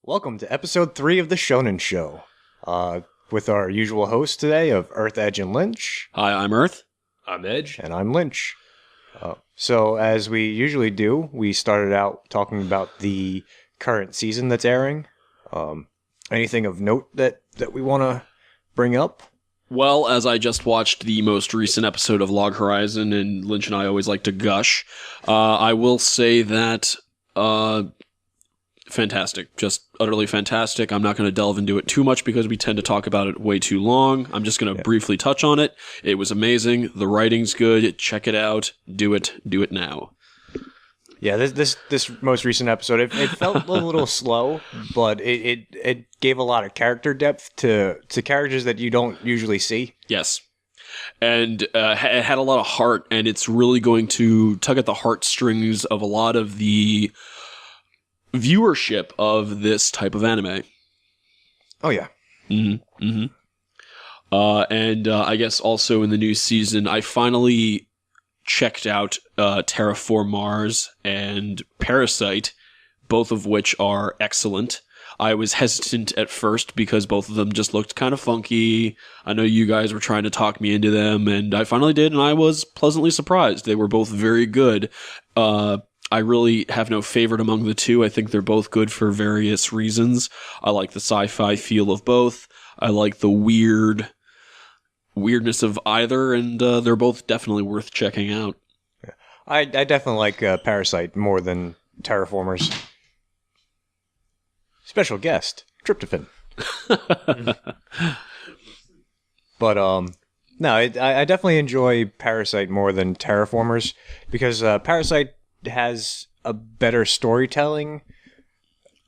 Welcome to episode 3 of the Shonen Show, with our usual hosts today of Earth, Edge, and Lynch. Hi, I'm Earth. I'm Edge. And I'm Lynch. So, as we usually do, we started out talking about the current season that's airing. Anything of note that we want to bring up? Well, as I just watched the most recent episode of Log Horizon, and Lynch and I always like to gush, I will say that fantastic. Just utterly fantastic. I'm not going to delve into it too much because we tend to talk about it way too long. I'm just going to briefly touch on it. It was amazing. The writing's good. Check it out. Do it. Do it now. Yeah, this most recent episode, it felt a little slow, but it gave a lot of character depth to characters that you don't usually see. Yes. And it had a lot of heart, and it's really going to tug at the heartstrings of a lot of the viewership of this type of anime. Oh, yeah. Mm-hmm. Mm-hmm. And I guess also in the new season, I finally checked out Terraform Mars and Parasite, both of which are excellent. I was hesitant at first because both of them just looked kind of funky. I know you guys were trying to talk me into them, and I finally did, and I was pleasantly surprised. They were both very good. I really have no favorite among the two. I think they're both good for various reasons. I like the sci-fi feel of both. I like the weirdness of either, and they're both definitely worth checking out. Yeah. I definitely like Parasite more than Terraformers. Special guest, Tryptophan. But no, I definitely enjoy Parasite more than Terraformers because Parasite has a better storytelling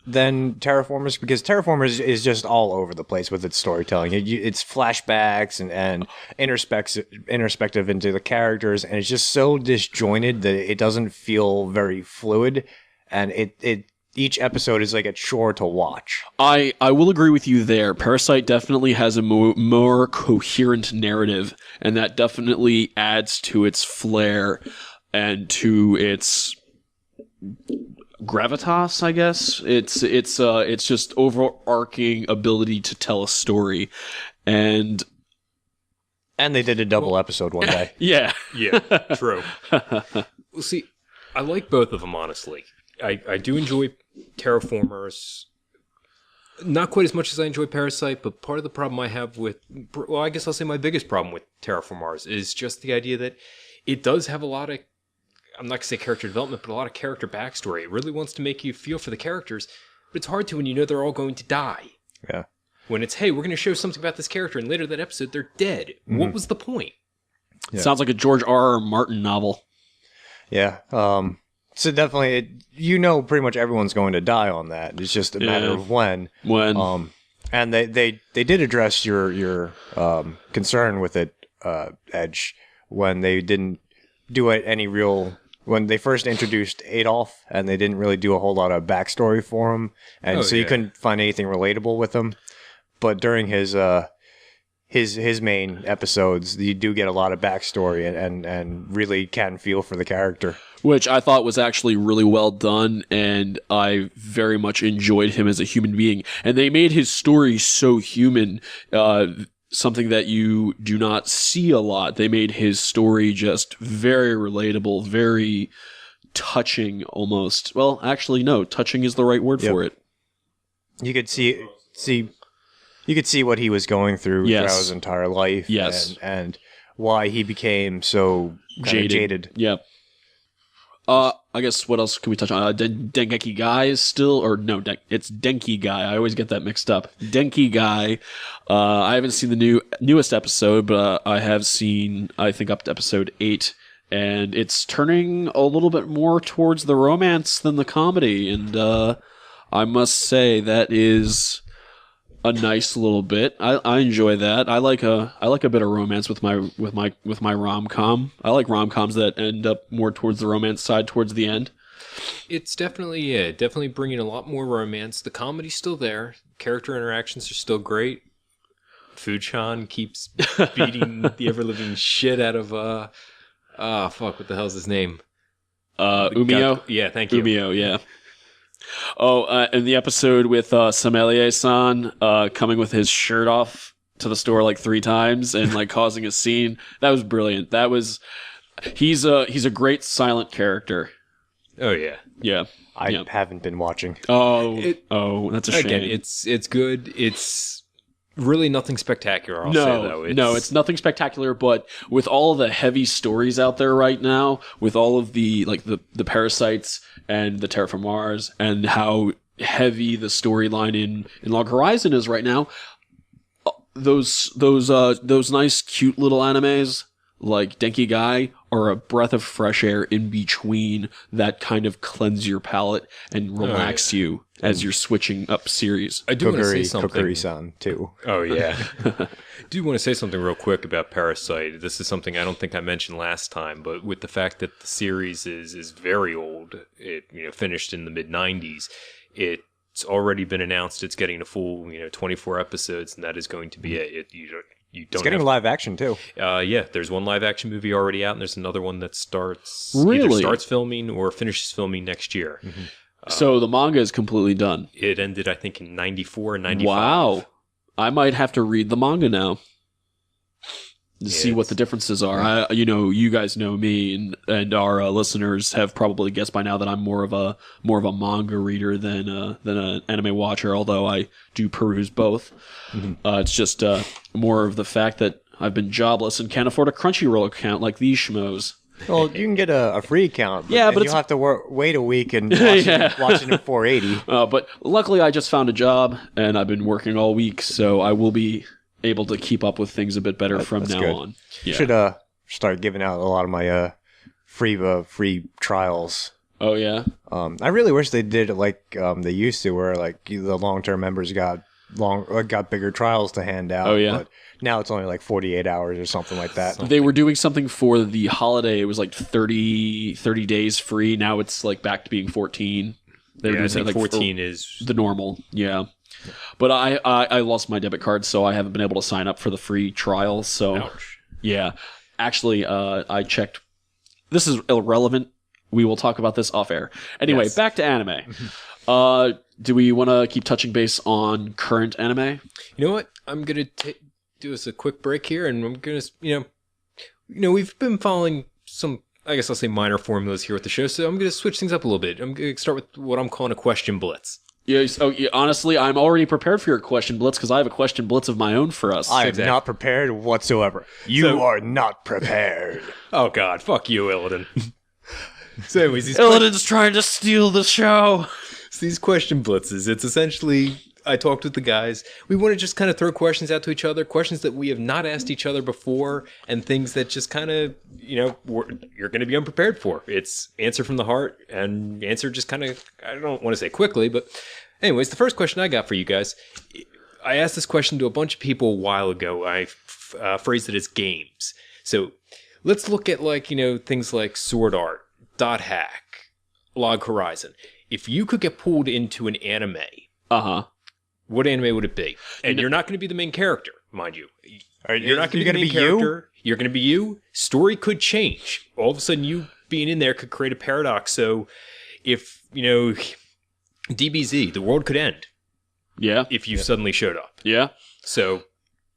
than Terraformers, because Terraformers is just all over the place with its storytelling. It's flashbacks and introspective into the characters, and it's just so disjointed that it doesn't feel very fluid, and each episode is like a chore to watch. I will agree with you there. Parasite definitely has a more coherent narrative, and that definitely adds to its flair and to its gravitas, I guess. It's just overarching ability to tell a story, and they did a double episode one day. Yeah, True. Well, see, I like both of them, honestly. I do enjoy Terraformers, not quite as much as I enjoy Parasite, but part of the problem I have with, well, I guess I'll say my biggest problem with Terraformers is just the idea that it does have a lot of, I'm not going to say character development, but a lot of character backstory. It really wants to make you feel for the characters, but it's hard to when you know they're all going to die. Yeah. When it's, hey, we're going to show something about this character, and later that episode, they're dead. Mm-hmm. What was the point? Yeah. Sounds like a George R.R. Martin novel. Yeah. So definitely, pretty much everyone's going to die on that. It's just a matter of when. And they did address your concern with it, Edge, when they didn't do any real. When they first introduced Adolf, and they didn't really do a whole lot of backstory for him, and you couldn't find anything relatable with him. But during his main episodes, you do get a lot of backstory and really can feel for the character. Which I thought was actually really well done, and I very much enjoyed him as a human being. And they made his story so human, something that you do not see a lot. They made his story just very relatable, very touching almost. Well, actually, no, touching is the right word for it. You could see what he was going through throughout his entire life. Yes. And why he became so jaded. Yeah. I guess what else can we touch on? Dengeki Guy is still, or no, it's Denki Guy. I always get that mixed up. Denki Guy. I haven't seen the newest episode, but I have seen, I think, up to episode 8, and it's turning a little bit more towards the romance than the comedy, and I must say that is a nice little bit. I enjoy that. I like a bit of romance with my rom-com. I like rom-coms that end up more towards the romance side towards the end. It's definitely bringing a lot more romance. The comedy's still there. Character interactions are still great. Fuchan keeps beating the ever-living shit out of what the hell's his name? Umio? Yeah, thank you. Umio, yeah. In the episode with Sommelier-san coming with his shirt off to the store like 3 times and like causing a scene, that was brilliant. He's a great silent character. Oh yeah. Yeah. I haven't been watching. That's a shame. Again, it's good. It's really nothing spectacular. I'll say though. It's nothing spectacular. But with all the heavy stories out there right now, with all of the parasites and the Terra from Mars, and how heavy the storyline in Log Horizon is right now, those nice cute little animes like Denki Gai are a breath of fresh air in between that kind of cleanse your palate and relax you as you're switching up series. I do want to say something. Kokiri-san, too. Oh, yeah. I do want to say something real quick about Parasite. This is something I don't think I mentioned last time, but with the fact that the series is very old, it finished in the mid-90s, it's already been announced it's getting a full 24 episodes, and that is going to be it. It's getting live action too. Yeah, there's one live action movie already out, and there's another one that Really? either starts filming or finishes filming next year. Mm-hmm. So the manga is completely done. It ended, I think, in 94 and 95. Wow. I might have to read the manga now to see what the differences are. You guys know me, and our listeners have probably guessed by now that I'm more of a manga reader than an anime watcher. Although I do peruse both. Mm-hmm. It's just more of the fact that I've been jobless and can't afford a Crunchyroll account like these schmoes. Well, you can get a free account, but you'll have to wait a week and watch it in 480. But luckily, I just found a job, and I've been working all week, so I will be able to keep up with things a bit better from now on. Yeah. Should start giving out a lot of my free trials. Oh yeah. I really wish they did it like they used to, where like the long-term members got bigger trials to hand out. Oh yeah. But now it's only like 48 hours or something like that. They were doing something for the holiday. It was like 30 days free. Now it's like back to being 14. I think 14 is the normal. Yeah. But I lost my debit card, so I haven't been able to sign up for the free trial. So, ouch. Yeah. Actually, I checked. This is irrelevant. We will talk about this off air. Anyway, Back to anime. Do we want to keep touching base on current anime? You know what? I'm going to do us a quick break here, and I'm going to, we've been following some, I guess I'll say minor formulas here with the show, so I'm going to switch things up a little bit. I'm going to start with what I'm calling a question blitz. Honestly, I'm already prepared for your question blitz because I have a question blitz of my own for us. I am not prepared whatsoever. You are not prepared. Oh, God. Fuck you, Illidan. So anyways, Illidan's trying to steal the show. These question blitzes, it's essentially, I talked with the guys. We want to just kind of throw questions out to each other, questions that we have not asked each other before, and things that just kind of, you're going to be unprepared for. It's answer from the heart, and answer just kind of, I don't want to say quickly, but anyways, the first question I got for you guys, I asked this question to a bunch of people a while ago. I phrased it as games. So let's look at things like Sword Art, Dot Hack, Log Horizon. If you could get pulled into an anime, what anime would it be? And you're not going to be the main character, mind you. You're not going to be the main character. You're going to be you. Story could change. All of a sudden, you being in there could create a paradox. So, if DBZ, the world could end. Yeah. If you suddenly showed up. Yeah. So,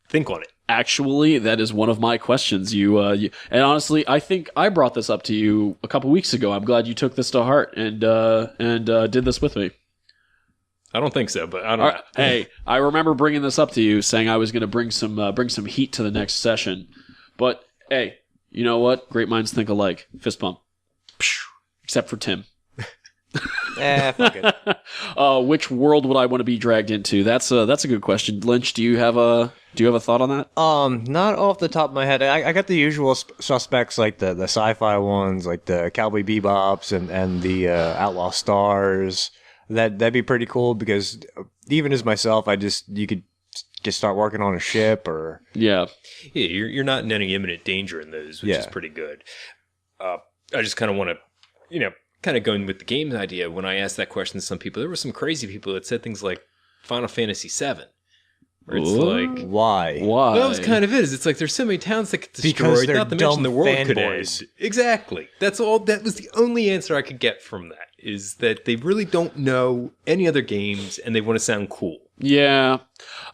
think on it. Actually, that is one of my questions. And honestly, I think I brought this up to you a couple weeks ago. I'm glad you took this to heart and did this with me. I don't think so, but I don't know. Hey, I remember bringing this up to you, saying I was going to bring some heat to the next session. But hey, you know what? Great minds think alike. Fist bump. Except for Tim. Fuck it. Which world would I want to be dragged into? That's a good question. Lynch, do you have a thought on that? Not off the top of my head. I got the usual suspects, like the sci-fi ones, like the Cowboy Bebops and the Outlaw Stars. That'd be pretty cool because even as myself, you could just start working on a ship or yeah, you're not in any imminent danger in those, which is pretty good. I just kind of want to, kind of going with the games idea. When I asked that question to some people, there were some crazy people that said things like Final Fantasy VII. Where it's like, why? Well, that was kind of it. It's like there's so many towns that get destroyed. Because they're not to mention dumb the world fanboys. could end. Exactly. That's all. That was the only answer I could get from that. is that they really don't know any other games and they want to sound cool. Yeah.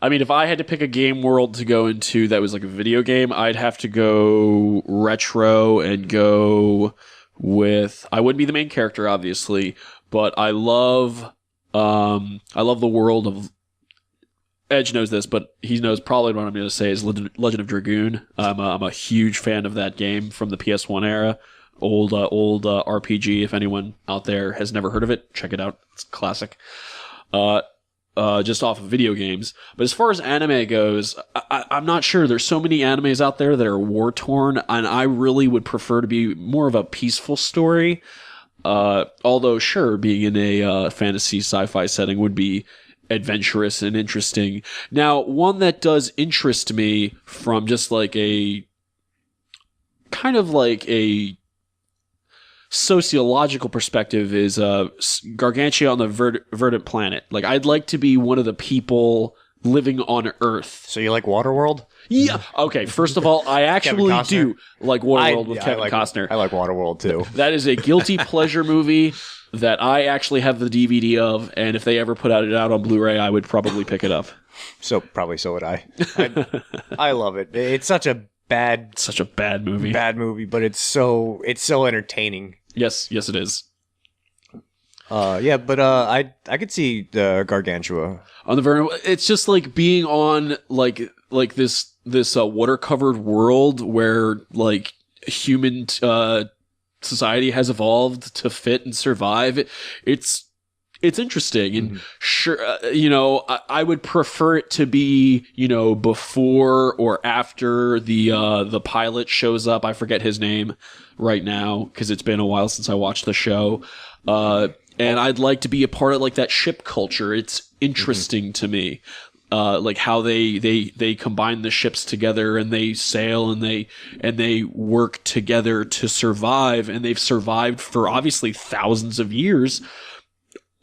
I mean, if I had to pick a game world to go into that was like a video game, I'd have to go retro and go with... I wouldn't be the main character, obviously, but I love the world of... Edge knows this, but he knows probably what I'm going to say is Legend of Dragoon. I'm a huge fan of that game from the PS1 era. Old RPG. If anyone out there has never heard of it, check it out. It's classic. Just off of video games. But as far as anime goes, I'm not sure. There's so many animes out there that are war-torn, and I really would prefer to be more of a peaceful story. Although, sure, being in a fantasy sci-fi setting would be adventurous and interesting. Now, one that does interest me from just like a... kind of like a sociological perspective is Gargantia on the verdant planet. Like, I'd like to be one of the people living on Earth. So you like Waterworld? Yeah. Okay. First of all, I actually do like Waterworld with Kevin Costner. I like Waterworld too. That is a guilty pleasure movie that I actually have the DVD of, and if they ever put it out on Blu-ray, I would probably pick it up. So would I. I love it. It's such a bad movie, but it's so entertaining. Yes, it is. Yeah, but I could see the Gargantua on the very. It's just like being on like this water covered world where like human society has evolved to fit and survive. It's interesting, and sure, I would prefer it to be, before or after the pilot shows up. I forget his name right now because it's been a while since I watched the show. And I'd like to be a part of like that ship culture. It's interesting to me, like how they combine the ships together and they sail and they work together to survive, and they've survived for obviously thousands of years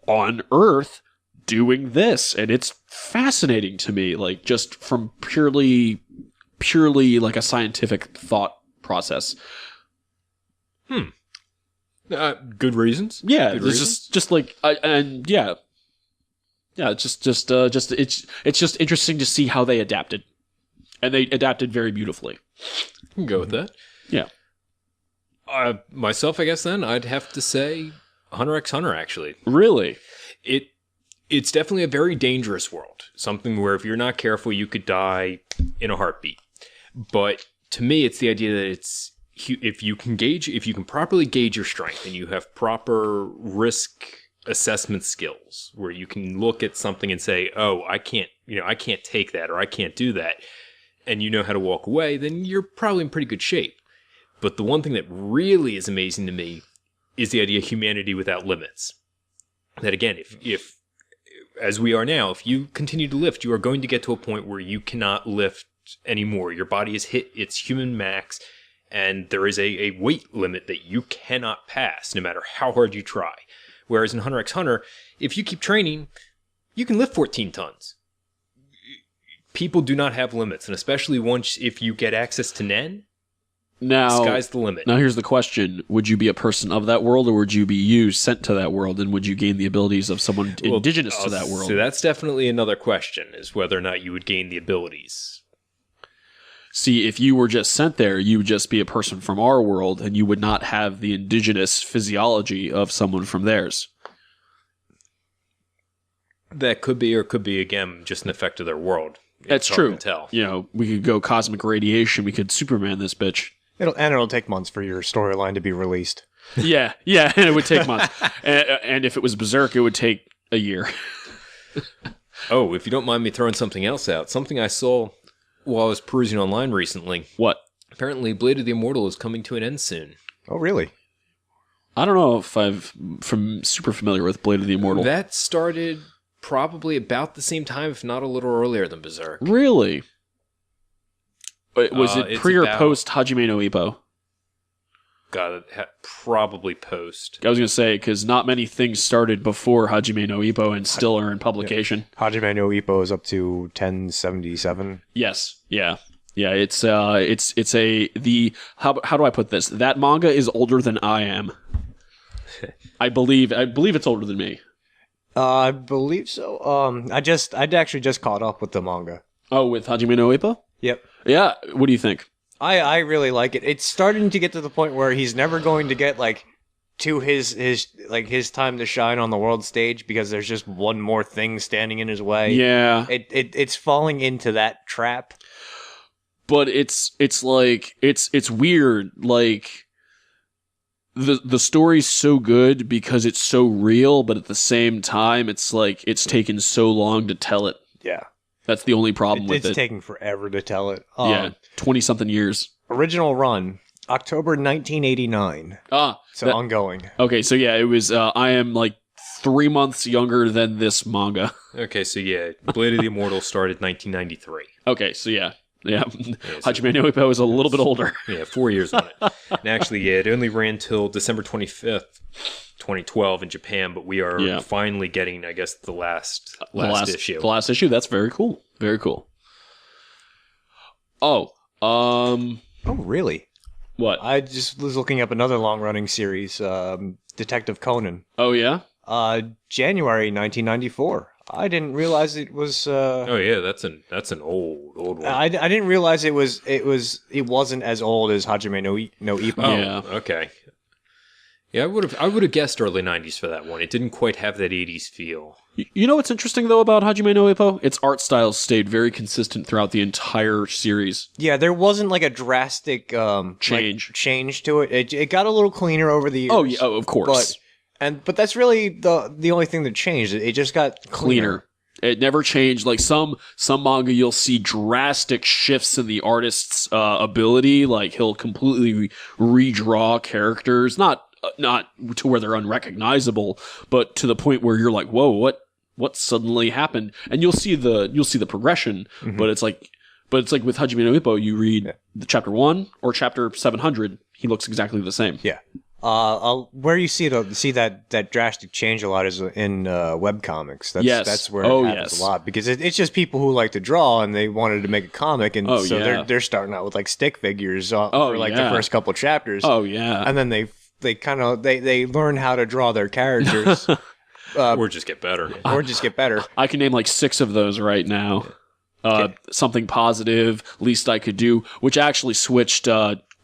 on Earth doing this, and it's fascinating to me, like just from purely like a scientific thought process. Good reasons. Yeah, good there's reasons. just like it's just interesting to see how they adapted, and they adapted very beautifully. I can go with that. Yeah. Myself, I guess then I'd have to say Hunter x Hunter. Actually, really, it's definitely a very dangerous world. Something where if you're not careful, you could die in a heartbeat. But to me, it's the idea that if you can properly gauge your strength and you have proper risk assessment skills where you can look at something and say, oh, I can't take that, or I can't do that, and you know how to walk away, then you're probably in pretty good shape. But the one thing that really is amazing to me is the idea of humanity without limits. That again, if as we are now, if you continue to lift, you are going to get to a point where you cannot lift anymore. Your body has hit its human max, and there is a weight limit that you cannot pass, no matter how hard you try. Whereas in Hunter x Hunter, if you keep training, you can lift 14 tons. People do not have limits, and especially if you get access to Nen, sky's the limit. Now here's the question. Would you be a person of that world, or would you be sent to that world, and would you gain the abilities of someone indigenous to that world? So that's definitely another question, is whether or not you would gain the abilities. See, if you were just sent there, you would just be a person from our world, and you would not have the indigenous physiology of someone from theirs. That could be, or could be, again, just an effect of their world. That's true. To tell. We could go cosmic radiation. We could Superman this bitch. It'll take months for your storyline to be released. Yeah, and it would take months. And if it was Berserk, it would take a year. Oh, if you don't mind me throwing something else out, something I saw while I was perusing online recently. What? Apparently, Blade of the Immortal is coming to an end soon. Oh, really? I don't know if I'm super familiar with Blade of the Immortal. That started probably about the same time, if not a little earlier than Berserk. Really? Was it pre or post Hajime no Ippo? God, probably post. I was going to say, because not many things started before Hajime no Ippo and still are in publication. Yeah. Hajime no Ippo is up to 1077. Yes, yeah. It's how do I put this? That manga is older than I am. I believe it's older than me. I believe so. I'd actually just caught up with the manga. Oh, with Hajime no Ippo? Yep. Yeah. What do you think? I really like it. It's starting to get to the point where he's never going to get like to his time to shine on the world stage because there's just one more thing standing in his way. Yeah. It's falling into that trap. But it's like it's weird. Like the story's so good because it's so real, but at the same time, it's like it's taken so long to tell it. Yeah. That's the only problem with it. It's taking forever to tell it. 20-something years. Original run, October 1989. Ongoing. Okay, so yeah, it was. I am like 3 months younger than this manga. Okay, so yeah, Blade of the Immortal started 1993. Okay, so yeah. Hajime no Ippo is a little bit older. Yeah, 4 years on it. And actually, yeah, it only ran till December 25th, 2012 in Japan, but we are finally getting, I guess, the last issue. The last issue? That's very cool. Very cool. Oh, Oh, really? what? I just was looking up another long-running series, Detective Conan. Oh, yeah? January 1994. I didn't realize it was. Oh yeah, that's an old one. I didn't realize it wasn't as old as Hajime no Ippo. Oh, Yeah. okay. Yeah, I would have guessed early 90s for that one. It didn't quite have that 80s feel. You know what's interesting, though, about Hajime no Ippo? Its art style stayed very consistent throughout the entire series. Yeah, there wasn't like a drastic change to it. It got a little cleaner over the years. Oh, yeah, of course. But that's really the only thing that changed. It just got cleaner. It never changed. Like some manga, you'll see drastic shifts in the artist's ability. Like he'll completely redraw characters, not to where they're unrecognizable, but to the point where you're like, whoa, what suddenly happened? And you'll see the progression. Mm-hmm. But it's like with Hajime no Ippo, you read the chapter 1 or chapter 700, he looks exactly the same. Yeah. Where you see that drastic change a lot is in webcomics. That's where it happens a lot because it's just people who like to draw and they wanted to make a comic and they're starting out with like stick figures for like the first couple chapters. Oh yeah, and then they learn how to draw their characters, or just get better. I can name like 6 of those right now. Something Positive, Least I Could Do, which actually switched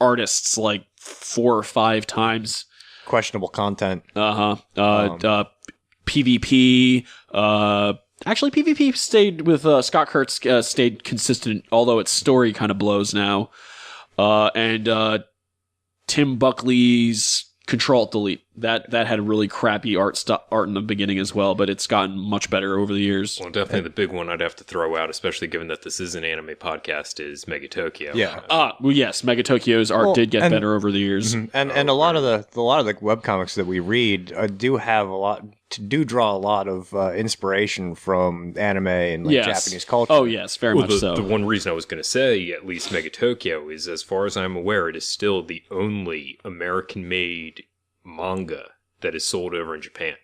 artists like 4 or 5 times. Questionable content. PvP. Actually, PvP stayed with Scott Kurtz. Stayed consistent, although its story kind of blows now. And Tim Buckley's Control Alt Delete. That had a really crappy art in the beginning as well, but it's gotten much better over the years. Well, definitely the big one I'd have to throw out, especially given that this is an anime podcast, is Mega Tokyo. Yeah. Well, yes, Mega Tokyo's art did get better over the years. Mm-hmm. And a lot of the webcomics that we read do draw a lot of inspiration from anime and Japanese culture. Oh yes, very much so. The one reason I was going to say at least Mega Tokyo is, as far as I'm aware, it is still the only American-made manga that is sold over in Japan.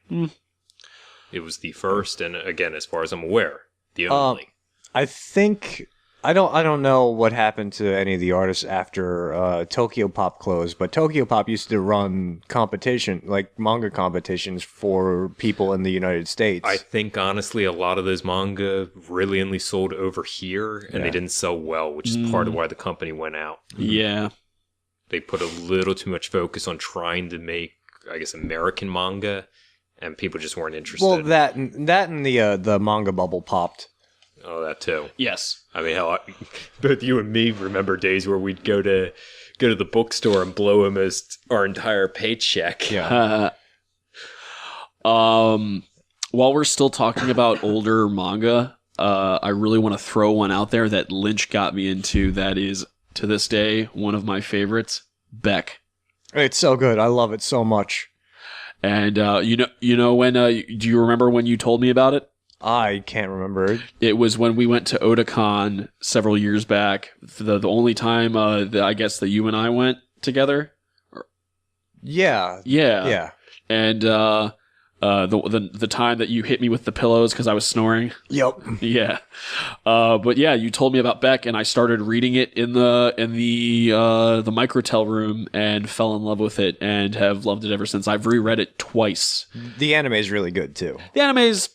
It was the first, and again, as far as I'm aware, the only. I think I don't know what happened to any of the artists after Tokyo Pop closed, but Tokyo Pop used to run manga competitions for people in the United States. I think honestly, a lot of those manga really only sold over here, and they didn't sell well, which is part of why the company went out. Yeah. They put a little too much focus on trying to make, I guess, American manga, and people just weren't interested. Well, that and the manga bubble popped. Oh, that too. Yes. I mean, hell, both you and me remember days where we'd go to the bookstore and blow almost our entire paycheck. Yeah. While we're still talking about older manga, I really want to throw one out there that Lynch got me into. That is, to this day, one of my favorites, Beck. It's so good. I love it so much. And you know when? Do you remember when you told me about it? I can't remember. It was when we went to Otakon several years back. The only time that I guess that you and I went together. Yeah. And The time that you hit me with the pillows because I was snoring. Yep. Yeah. But yeah, you told me about Beck, and I started reading it in the microtel room and fell in love with it and have loved it ever since. I've reread it twice. The anime is really good too. The anime is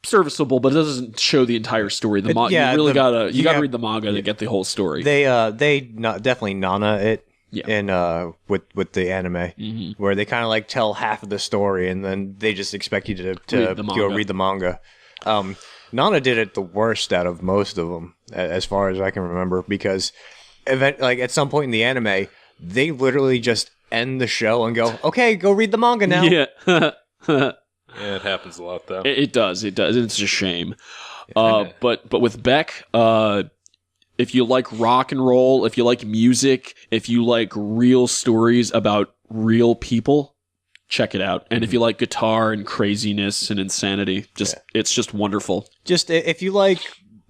serviceable, but it doesn't show the entire story. You really gotta read the manga to get the whole story. They definitely Nana it. Yeah. In with the anime, where they kind of like tell half of the story and then they just expect you to go read the manga. Nana did it the worst out of most of them, as far as I can remember, because at some point in the anime, they literally just end the show and go, "Okay, go read the manga now." Yeah, yeah, it happens a lot though. It does. It's a shame. But with Beck, if you like rock and roll, if you like music, if you like real stories about real people, check it out. And if you like guitar and craziness and insanity, it's just wonderful. Just if you like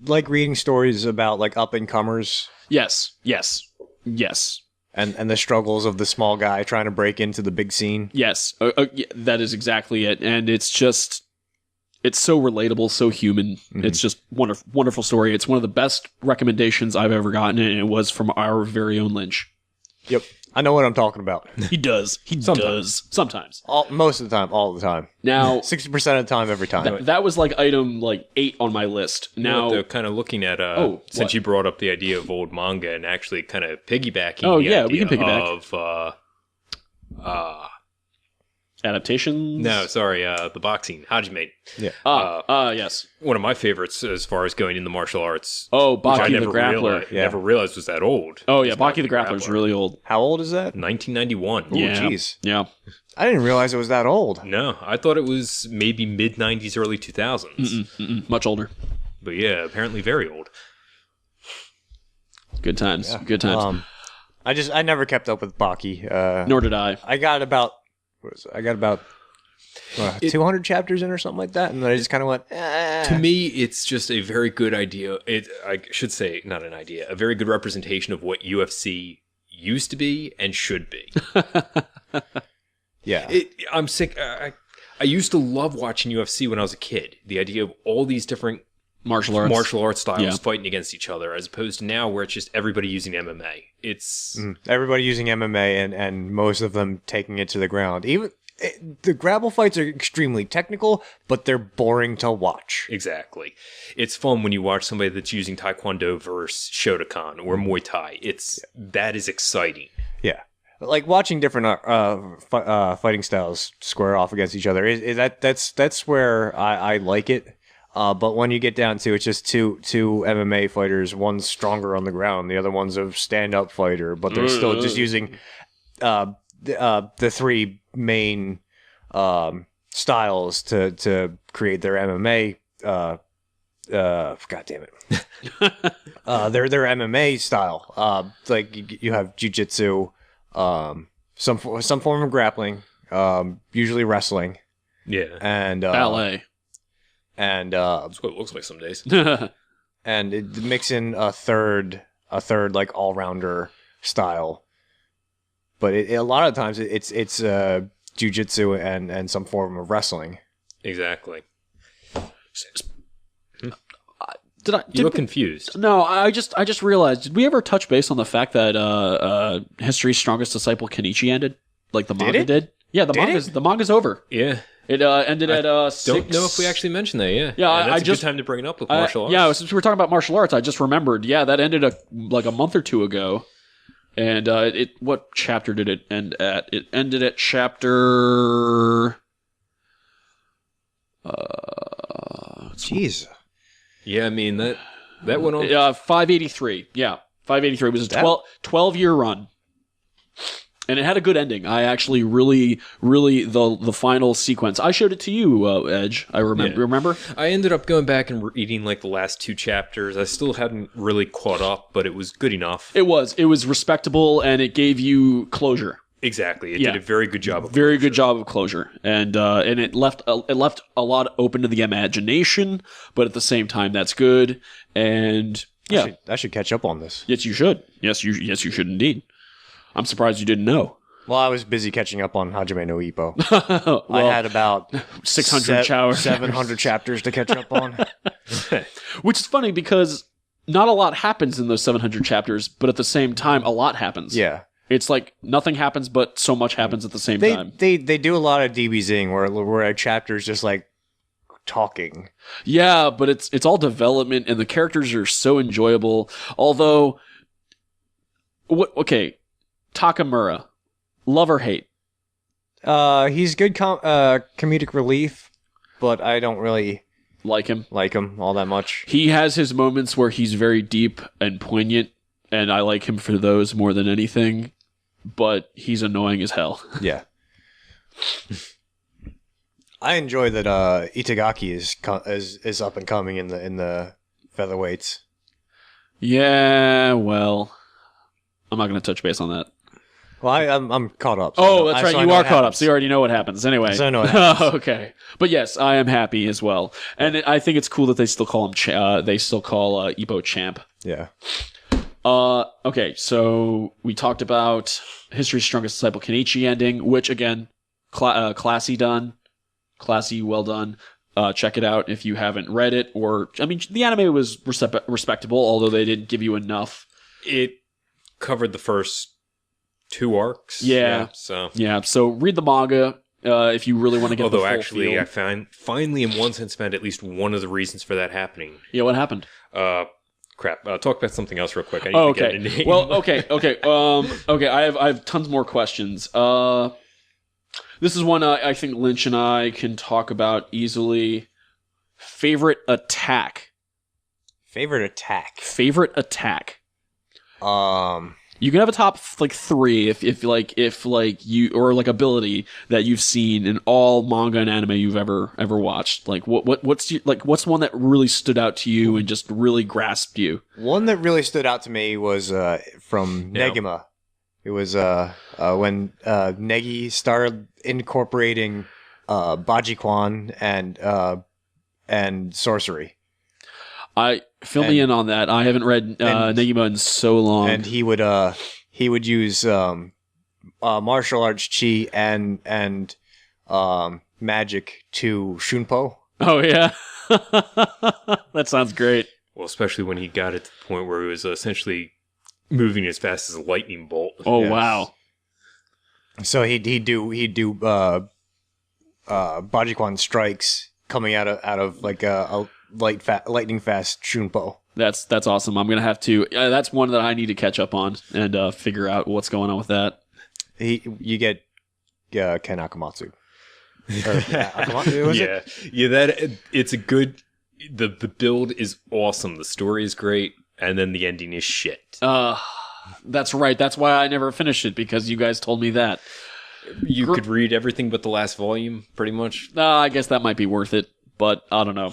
reading stories about like up and comers. Yes. And the struggles of the small guy trying to break into the big scene. Yes, that is exactly it. And it's so relatable, so human. Mm-hmm. It's just wonderful story. It's one of the best recommendations I've ever gotten, and it was from our very own Lynch. Yep. I know what I'm talking about. He does. Does. Sometimes. Most of the time. All the time. Now 60% of the time, every time. That was like item 8 on my list. Now they're kind of looking at since you brought up the idea of old manga and actually kind of piggybacking. We can piggyback of adaptations. No, sorry, the boxing Hajime. Yeah. Yes. One of my favorites as far as going into martial arts. Oh, Baki the Grappler. Never realized was that old. Oh yeah, Baki the Grappler is really old. How old is that? 1991. Oh, jeez. Yeah. I didn't realize it was that old. No, I thought it was maybe mid 90s, early 2000s. Much older. But yeah, apparently very old. Good times. Yeah. Good times. I never kept up with Baki. Nor did I. I got about 200 chapters in or something like that, and then I just kind of went. To me, it's just a very good idea. I should say, not an idea, a very good representation of what UFC used to be and should be. Yeah, I'm sick. I used to love watching UFC when I was a kid. The idea of all these different martial arts styles fighting against each other, as opposed to now where it's just everybody using MMA. It's everybody using MMA and most of them taking it to the ground. Even the grapple fights are extremely technical, but they're boring to watch. Exactly. It's fun when you watch somebody that's using Taekwondo versus Shotokan or Muay Thai. That is exciting. Yeah. Like watching different fighting styles square off against each other that's where I like it. But when you get down to it's just two MMA fighters, one's stronger on the ground, the other one's a stand-up fighter, but they're still just using the three main styles to create their MMA. God damn it, their MMA style. Like you have jiu-jitsu, some form of grappling, usually wrestling. Yeah, and ballet. And that's what it looks like some days. And it mix in a third like all-rounder style. But a lot of times it's jiu-jitsu and some form of wrestling. Exactly. You look confused. No, I just realized. Did we ever touch base on the fact that History's Strongest Disciple Kenichi ended like the manga did? Yeah, the manga's over. Yeah. It ended at 6. Don't know if we actually mentioned that. Yeah. Yeah, that's a good time to bring it up with martial arts. Yeah, since we were talking about martial arts, I just remembered. Yeah, that ended like a month or two ago. And what chapter did it end at? It ended at chapter. Jeez. Yeah, I mean that went on. 583. Yeah, 583 was a 12-year run. And it had a good ending. I actually really the final sequence. I showed it to you, Edge. I remember. Yeah. Remember? I ended up going back and reading like the last 2 chapters. I still hadn't really caught up, but it was good enough. It was respectable, and it gave you closure. Exactly. It did a very good job. Good job of closure, and it left a lot open to the imagination, but at the same time, that's good. And yeah, I should catch up on this. Yes, you should. Yes, you should indeed. I'm surprised you didn't know. Well, I was busy catching up on Hajime no Ippo. Well, I had about 600 chapters. 700 chapters to catch up on. Which is funny because not a lot happens in those 700 chapters, but at the same time, a lot happens. Yeah. It's like nothing happens, but so much happens at the same time. They do a lot of DBZing where a chapter is just like talking. Yeah, but it's all development, and the characters are so enjoyable. Although, okay, Takamura, love or hate? He's good comedic relief, but I don't really Like him all that much. He has his moments where he's very deep and poignant, and I like him for those more than anything. But he's annoying as hell. Yeah. I enjoy that Itagaki is up and coming in the featherweights. Yeah, well, I'm not going to touch base on that. Well, I'm caught up. So that's right. You are caught up, so you already know what happens. Anyway. So I know what happens. Okay. But yes, I am happy as well. And I think it's cool that they still call him Ippo champ. Yeah. Okay, so we talked about History's Strongest Disciple Kenichi ending, which again, classy done. Classy, well done. Check it out if you haven't read it. The anime was respectable, although they didn't give you enough. It covered the first 2 arcs. Yeah. So read the manga if you really want to get the full actually, feel. I finally, in one sense, found at least one of the reasons for that happening. Yeah, what happened? Crap. Talk about something else real quick. I need Oh, to get okay. a name. Well, okay. Okay. I have tons more questions. This is one I think Lynch and I can talk about easily. Favorite attack. Favorite attack. You can have a top 3 if you or ability that you've seen in all manga and anime you've ever watched. Like what's one that really stood out to you and just really grasped you? One that really stood out to me was from Negima. It was when Negi started incorporating Bajikwan and sorcery. Fill me in on that. I haven't read Negima in so long. And he would use martial arts chi and magic to Shunpo. Oh yeah, that sounds great. Well, especially when he got it to the point where he was essentially moving as fast as a lightning bolt. Oh yes. Wow! So he'd do Bajikwan strikes coming out of like a lightning fast Shunpo. That's awesome. I'm gonna have to. That's one that I need to catch up on and figure out what's going on with that. You get Ken Akamatsu. It's a good. The build is awesome. The story is great, and then the ending is shit. That's right. That's why I never finished it, because you guys told me that. You could read everything but the last volume, pretty much. I guess that might be worth it, but I don't know.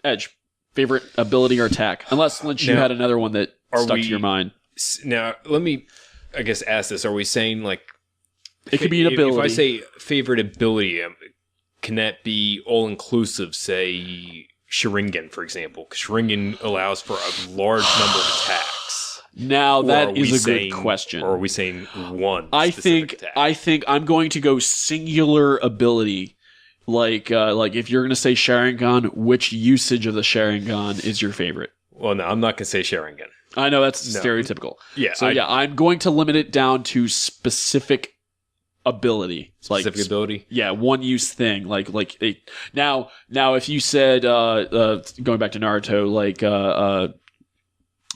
Edge, favorite ability or attack? Unless, Lynch, you had another one that stuck to your mind. Now, let me, I guess, ask this. Are we saying, like... It could be an ability. If I say favorite ability, can that be all-inclusive, say, Sharingan, for example? Because Sharingan allows for a large number of attacks. Now, that is a good question. Or are we saying one I specific attack? think I'm going to go singular ability. Like if you're going to say Sharingan, which usage of the Sharingan is your favorite? Well, no, I'm not going to say Sharingan. I know that's stereotypical. Yeah. So I'm going to limit it down to specific ability. Specific ability? Yeah, one use thing. Now if you said going back to Naruto, like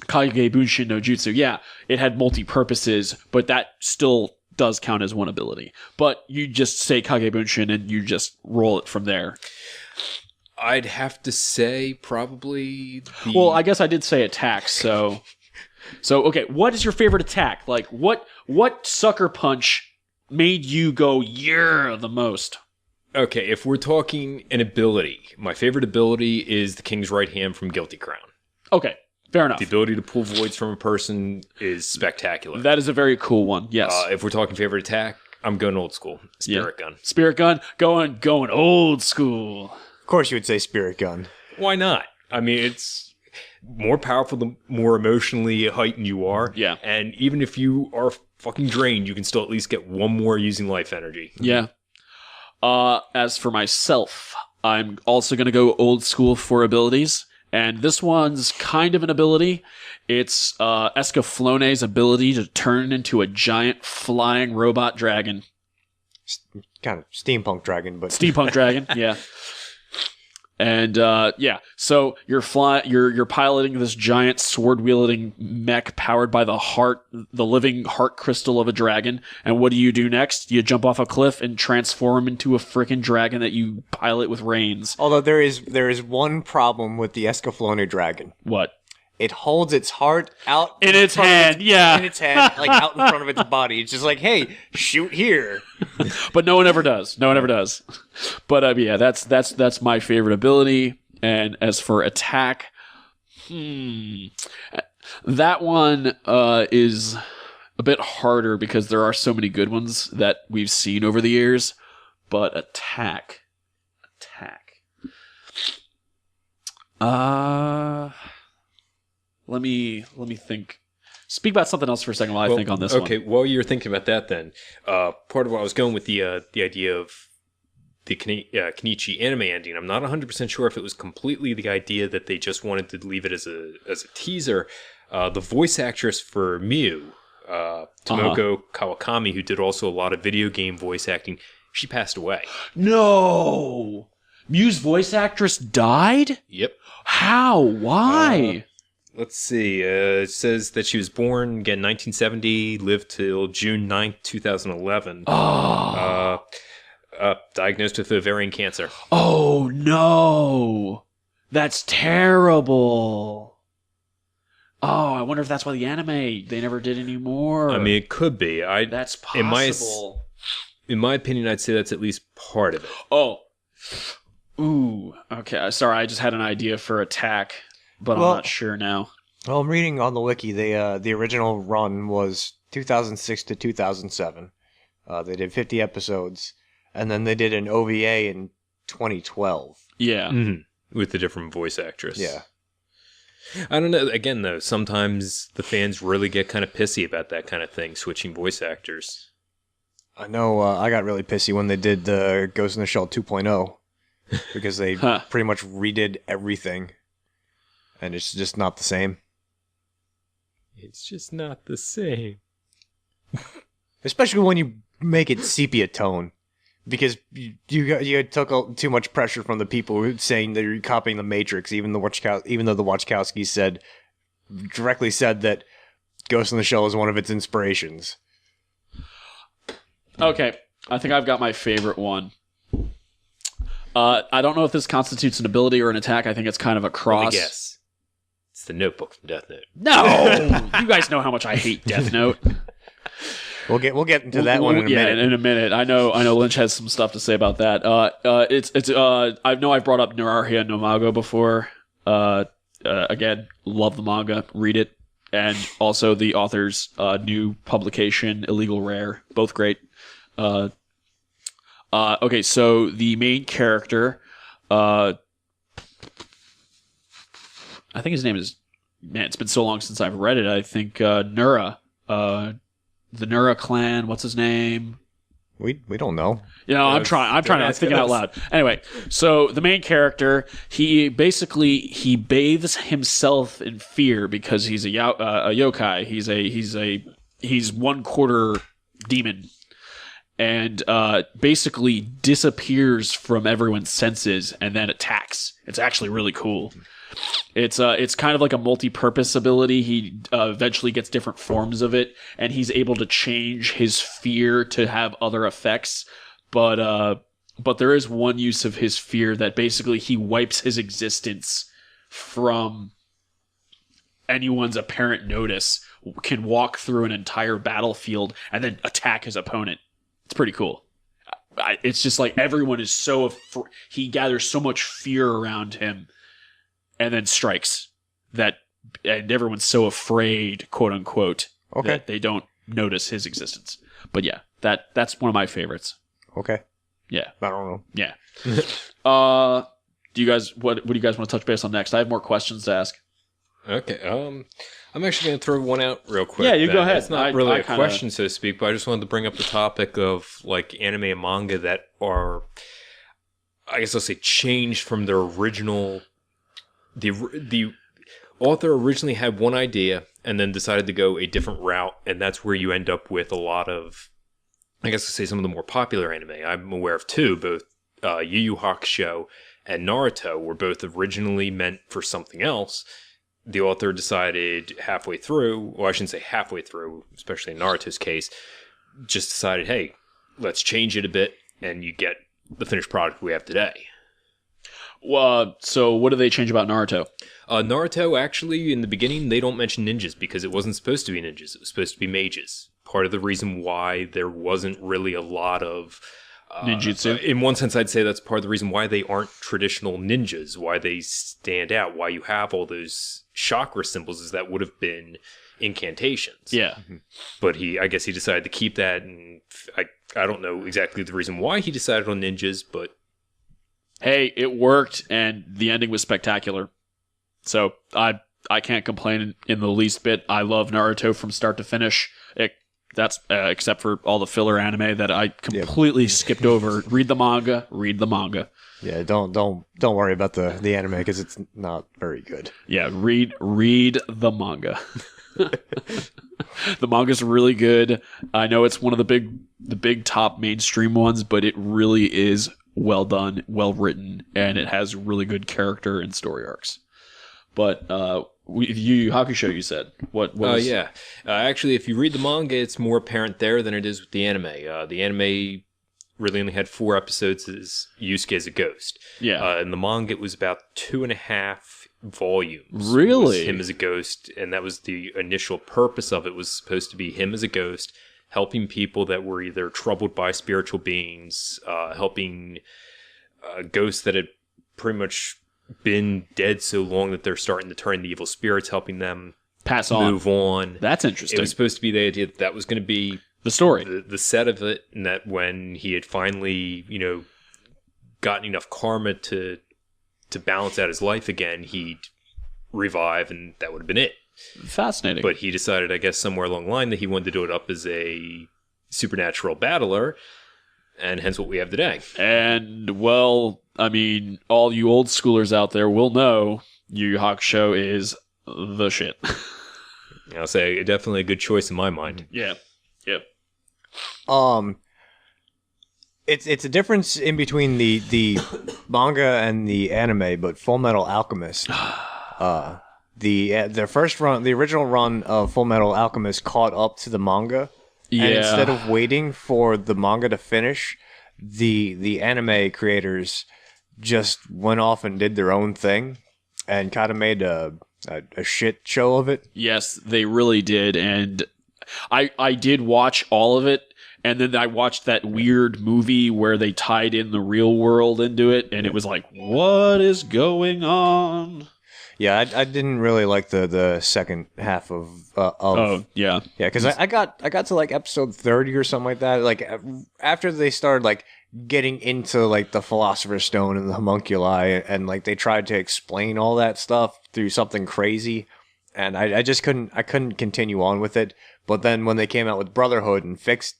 Kage Bunshin no Jutsu, yeah, it had multi-purposes, but that still does count as one ability. But you just say Kage Bunshin and you just roll it from there. I'd have to say probably Well, I guess I did say attack, so okay, what is your favorite attack? Like what sucker punch made you go yeah the most? Okay, if we're talking an ability, my favorite ability is the King's Right Hand from Guilty Crown. Okay, fair enough. The ability to pull voids from a person is spectacular. That is a very cool one, yes. If we're talking favorite attack, I'm going old school. Spirit Gun. Spirit Gun, going old school. Of course you would say Spirit Gun. Why not? I mean, it's more powerful the more emotionally heightened you are. Yeah. And even if you are fucking drained, you can still at least get one more using life energy. Yeah. As for myself, I'm also going to go old school for abilities. And this one's kind of an ability. It's Escaflowne's ability to turn into a giant flying robot dragon. Kind of steampunk dragon, but Steampunk dragon, yeah. And so you're piloting this giant sword-wielding mech powered by the living heart crystal of a dragon. And what do you do next? You jump off a cliff and transform into a freaking dragon that you pilot with reins. Although there is one problem with the Escaflowne dragon. What? It holds its heart out in its hand, yeah. In its hand, like out in front of its body. It's just like, hey, shoot here. But no one ever does. But yeah, that's my favorite ability. And as for attack, that one is a bit harder because there are so many good ones that we've seen over the years. But attack. Let me think. Speak about something else for a second while I think on this one. Okay, while you're thinking about that then, part of what I was going with the idea of the Kenichi anime ending, I'm not 100% sure if it was completely the idea that they just wanted to leave it as a teaser. The voice actress for Miu, Tomoko Kawakami, who did also a lot of video game voice acting, she passed away. No! Miu's voice actress died? Yep. How? Why? Let's see. It says that she was born, again, 1970, lived till June 9th, 2011. Diagnosed with ovarian cancer. Oh, no. That's terrible. Oh, I wonder if that's why the anime, they never did any more. I mean, it could be. That's possible. In my opinion, I'd say that's at least part of it. Oh. Ooh. Okay, sorry, I just had an idea for attack. But I'm not sure now. Well, I'm reading on the wiki. The original run was 2006 to 2007. They did 50 episodes, and then they did an OVA in 2012. Yeah, with the different voice actress. Yeah, I don't know. Again, though, sometimes the fans really get kind of pissy about that kind of thing, switching voice actors. I know. I got really pissy when they did the Ghost in the Shell 2.0 because they pretty much redid everything. And it's just not the same. It's just not the same. Especially when you make it sepia tone. Because you took too much pressure from the people who saying that you're copying the Matrix, even though the Wachowskis directly said that Ghost in the Shell is one of its inspirations. Okay, I think I've got my favorite one. I don't know if this constitutes an ability or an attack. I think it's kind of a cross. Let me guess. It's the Notebook from Death Note. No! You guys know how much I hate Death Note. We'll get into that one in a minute. Yeah, in a minute. I know Lynch has some stuff to say about that. I know I've brought up Narahia no Mago before. Again, love the manga, read it, and also the author's new publication, Illegal Rare, both great. Okay, so the main character, I think his name is, man, it's been so long since I've read it. I think Nura, the Nura clan. What's his name? We don't know. You know, I'm thinking out loud. Anyway, so the main character, he bathes himself in fear because he's a yokai. He's 1/4 demon, and basically disappears from everyone's senses and then attacks. It's actually really cool. It's kind of like a multi-purpose ability. He eventually gets different forms of it, and he's able to change his fear to have other effects. But there is one use of his fear that basically he wipes his existence from anyone's apparent notice, can walk through an entire battlefield and then attack his opponent. It's pretty cool. It's just like everyone is he gathers so much fear around him and then strikes and everyone's so afraid, quote unquote, that they don't notice his existence. But yeah, that's one of my favorites. Okay. Yeah. I don't know. Yeah. what do you guys want to touch base on next? I have more questions to ask. Okay. I'm actually going to throw one out real quick. Yeah, you go ahead. It's not really a question, so to speak, but I just wanted to bring up the topic of like anime and manga that are, I guess I'll say, changed from their original. The author originally had one idea and then decided to go a different route, and that's where you end up with a lot of, I guess I'll say, some of the more popular anime. I'm aware of two, both Yu Yu Hakusho and Naruto were both originally meant for something else. The author decided halfway through, well, I shouldn't say halfway through, especially in Naruto's case, just decided, hey, let's change it a bit, and you get the finished product we have today. So what do they change about Naruto? Naruto, actually, in the beginning, they don't mention ninjas because it wasn't supposed to be ninjas. It was supposed to be mages. Part of the reason why there wasn't really a lot of ninjutsu. In one sense, I'd say that's part of the reason why they aren't traditional ninjas, why they stand out, why you have all those chakra symbols, is that would have been incantations. Yeah. But I guess he decided to keep that, and I don't know exactly the reason why he decided on ninjas, but hey, it worked, and the ending was spectacular. So I can't complain in the least bit. I love Naruto from start to finish. That's except for all the filler anime that I completely skipped over. Read the manga. Yeah, don't worry about the anime because it's not very good. Yeah, read the manga. The manga's really good. I know it's one of the big top mainstream ones, but it really is well done, well written, and it has really good character and story arcs. But Yu Yu Hakusho, you said. What was... yeah. Actually, if you read the manga, it's more apparent there than it is with the anime. The anime really only had 4 episodes as Yusuke as a ghost. Yeah. In the manga, it was about 2.5 volumes. Really? Was him as a ghost, and that was the initial purpose of it, was supposed to be him as a ghost, helping people that were either troubled by spiritual beings, helping ghosts that had pretty much been dead so long that they're starting to turn to evil spirits, helping them pass on, move on. That's interesting. It was supposed to be the idea that was going to be the story, the set of it, and that when he had finally, gotten enough karma to balance out his life again, he'd revive, and that would have been it. Fascinating. But he decided, I guess, somewhere along the line that he wanted to do it up as a supernatural battler, and hence what we have today. And, well, I mean, all you old schoolers out there will know Yu Yu Hakusho is the shit. I'll say definitely a good choice in my mind. Yeah. Yep. It's a difference in between the manga and the anime, but Full Metal Alchemist, the first run, the original run of Full Metal Alchemist caught up to the manga. Yeah. And instead of waiting for the manga to finish, the anime creators just went off and did their own thing and kind of made a shit show of it. Yes, they really did. And I did watch all of it. And then I watched that weird movie where they tied in the real world into it. And it was like, what is going on? Yeah, I didn't really like the second half of Oh, yeah. Yeah, because I got to like episode 30 or something like that. Like after they started like getting into like the Philosopher's Stone and the homunculi, and like they tried to explain all that stuff through something crazy, and I just couldn't continue on with it. But then when they came out with Brotherhood and fixed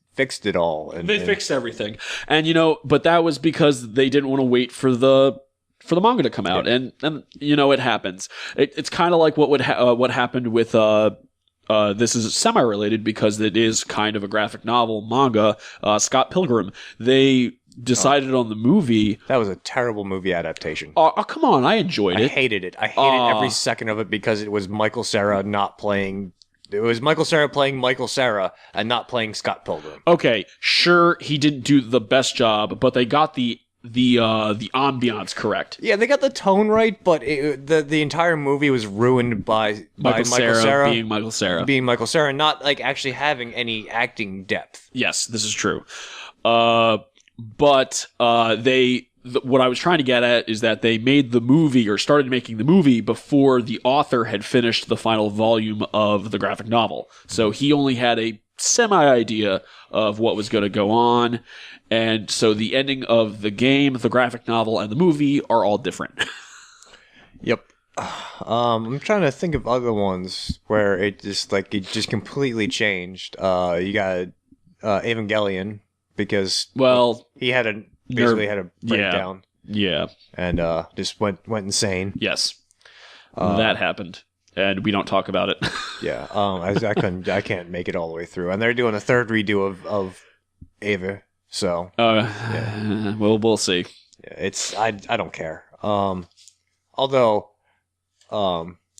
it all, and They fixed everything. And but that was because they didn't want to wait for the manga to come out, and it happens. It's kind of like what happened with this is semi-related because it is kind of a graphic novel manga. Scott Pilgrim. They decided on the movie. That was a terrible movie adaptation. Oh, come on! I enjoyed it. I hated it. I hated every second of it because it was Michael Cera not playing. It was Michael Cera playing Michael Cera and not playing Scott Pilgrim. Okay, sure, he didn't do the best job, but they got the ambiance correct. Yeah, they got the tone right, but the entire movie was ruined by Michael Cera being Michael Cera, not like actually having any acting depth. Yes, this is true. But what I was trying to get at is that they made the movie or started making the movie before the author had finished the final volume of the graphic novel. So he only had a semi-idea of what was going to go on. And so the ending of the game, the graphic novel, and the movie are all different. Yep. I'm trying to think of other ones where it just completely changed. You got Evangelion because Well, he had a basically had a breakdown yeah, and just went insane. yes, that happened, and we don't talk about it. Yeah, I can't make it all the way through, and they're doing a third redo of Ava. So Well, we'll see. yeah, I don't care. Although,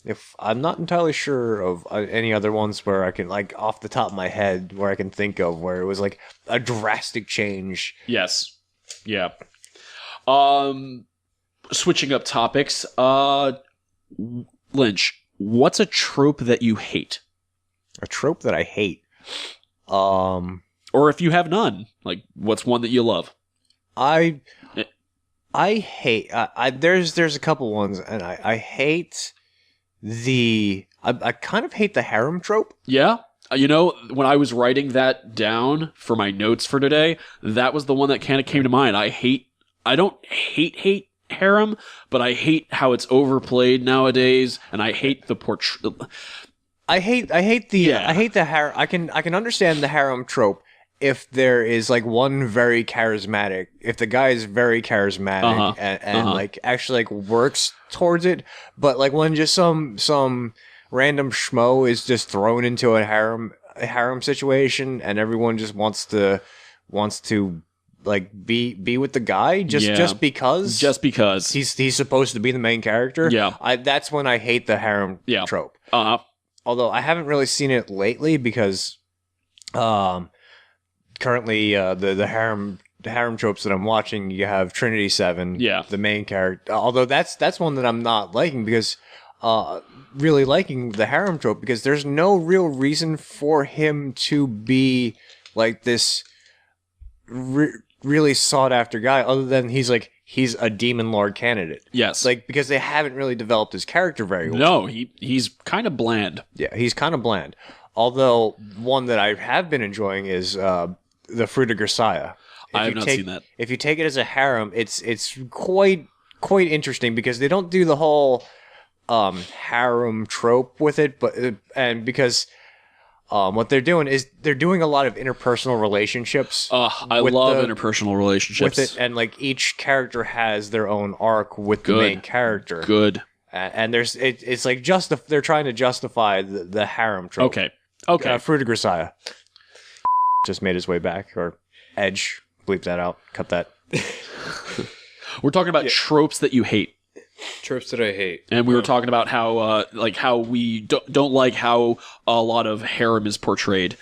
if I'm not entirely sure of any other ones where I can like off the top of my head where I can think of where it was like a drastic change. Yes, yeah. Switching up topics. Lynch, what's a trope that you hate? A trope that I hate. Or if you have none, like what's one that you love? I hate. There's a couple ones, and I hate I kind of hate the harem trope. Yeah. You know, when I was writing that down for my notes for today, that was the one that kind of came to mind. I don't hate harem, but I hate how it's overplayed nowadays, and I hate the I hate the harem. I can understand the harem trope if there is like one very charismatic, if the guy is very charismatic and like actually like works towards it, but like when just some random schmo is just thrown into a harem situation and everyone just wants to like be with the guy just because he's supposed to be the main character. Yeah, that's when I hate the harem trope. Although I haven't really seen it lately because currently the harem tropes that I'm watching, you have Trinity 7, the main character. Although that's one that I'm not liking because really liking the harem trope because there's no real reason for him to be like this really sought after guy other than he's a demon lord candidate. Yes. Like because they haven't really developed his character very well. No, he's kind of bland. Yeah, he's kind of bland. Although one that I have been enjoying is the Fruit of Grisaya. I have not seen that. If you take it as a harem, it's quite interesting because they don't do the whole harem trope with it, and because what they're doing is they're doing a lot of interpersonal relationships. I love interpersonal relationships with it, and like each character has their own arc with the main character. Good. And there's it's like they're trying to justify the harem trope. Okay. Fruit of Grisaya just made his way back, or Edge. Bleep that out. Cut that. We're talking about tropes that you hate. Tropes that I hate. And we were talking about how we don't like how a lot of harem is portrayed.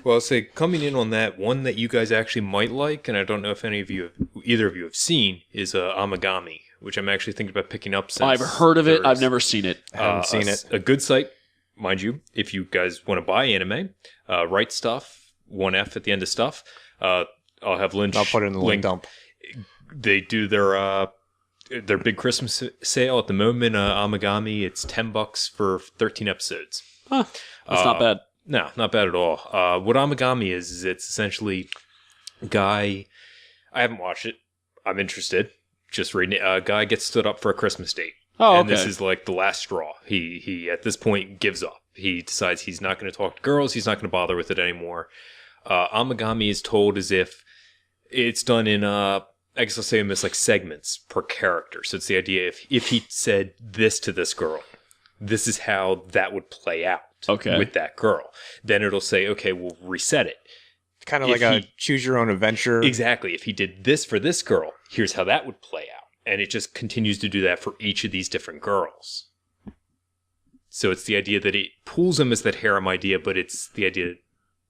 Well, I'll say coming in on that, one that you guys actually might like, and I don't know if either of you have seen, is Amagami, which I'm actually thinking about picking up. Since I've heard of it. I've never seen it. I haven't seen it. A good site, mind you, if you guys want to buy anime, Right Stuff, 1F at the end of stuff. I'll have Lynch. I'll put it in the Linkdump. They do their big Christmas sale at the moment. Amagami, it's $10 for 13 episodes. Huh. That's not bad. No, not bad at all. What Amagami is it's essentially a guy. I haven't watched it. I'm interested. Just reading it. A guy gets stood up for a Christmas date. Oh, and this is like the last straw. He at this point gives up. He decides he's not going to talk to girls. He's not going to bother with it anymore. Amagami is told as if it's done in I guess I'll say them as like segments per character. So it's the idea if he said this to this girl, this is how that would play out with that girl. Then it'll say, okay, we'll reset it. Kind of like a choose your own adventure. Exactly. If he did this for this girl, here's how that would play out. And it just continues to do that for each of these different girls. So it's the idea that it pulls them as that harem idea, but it's the idea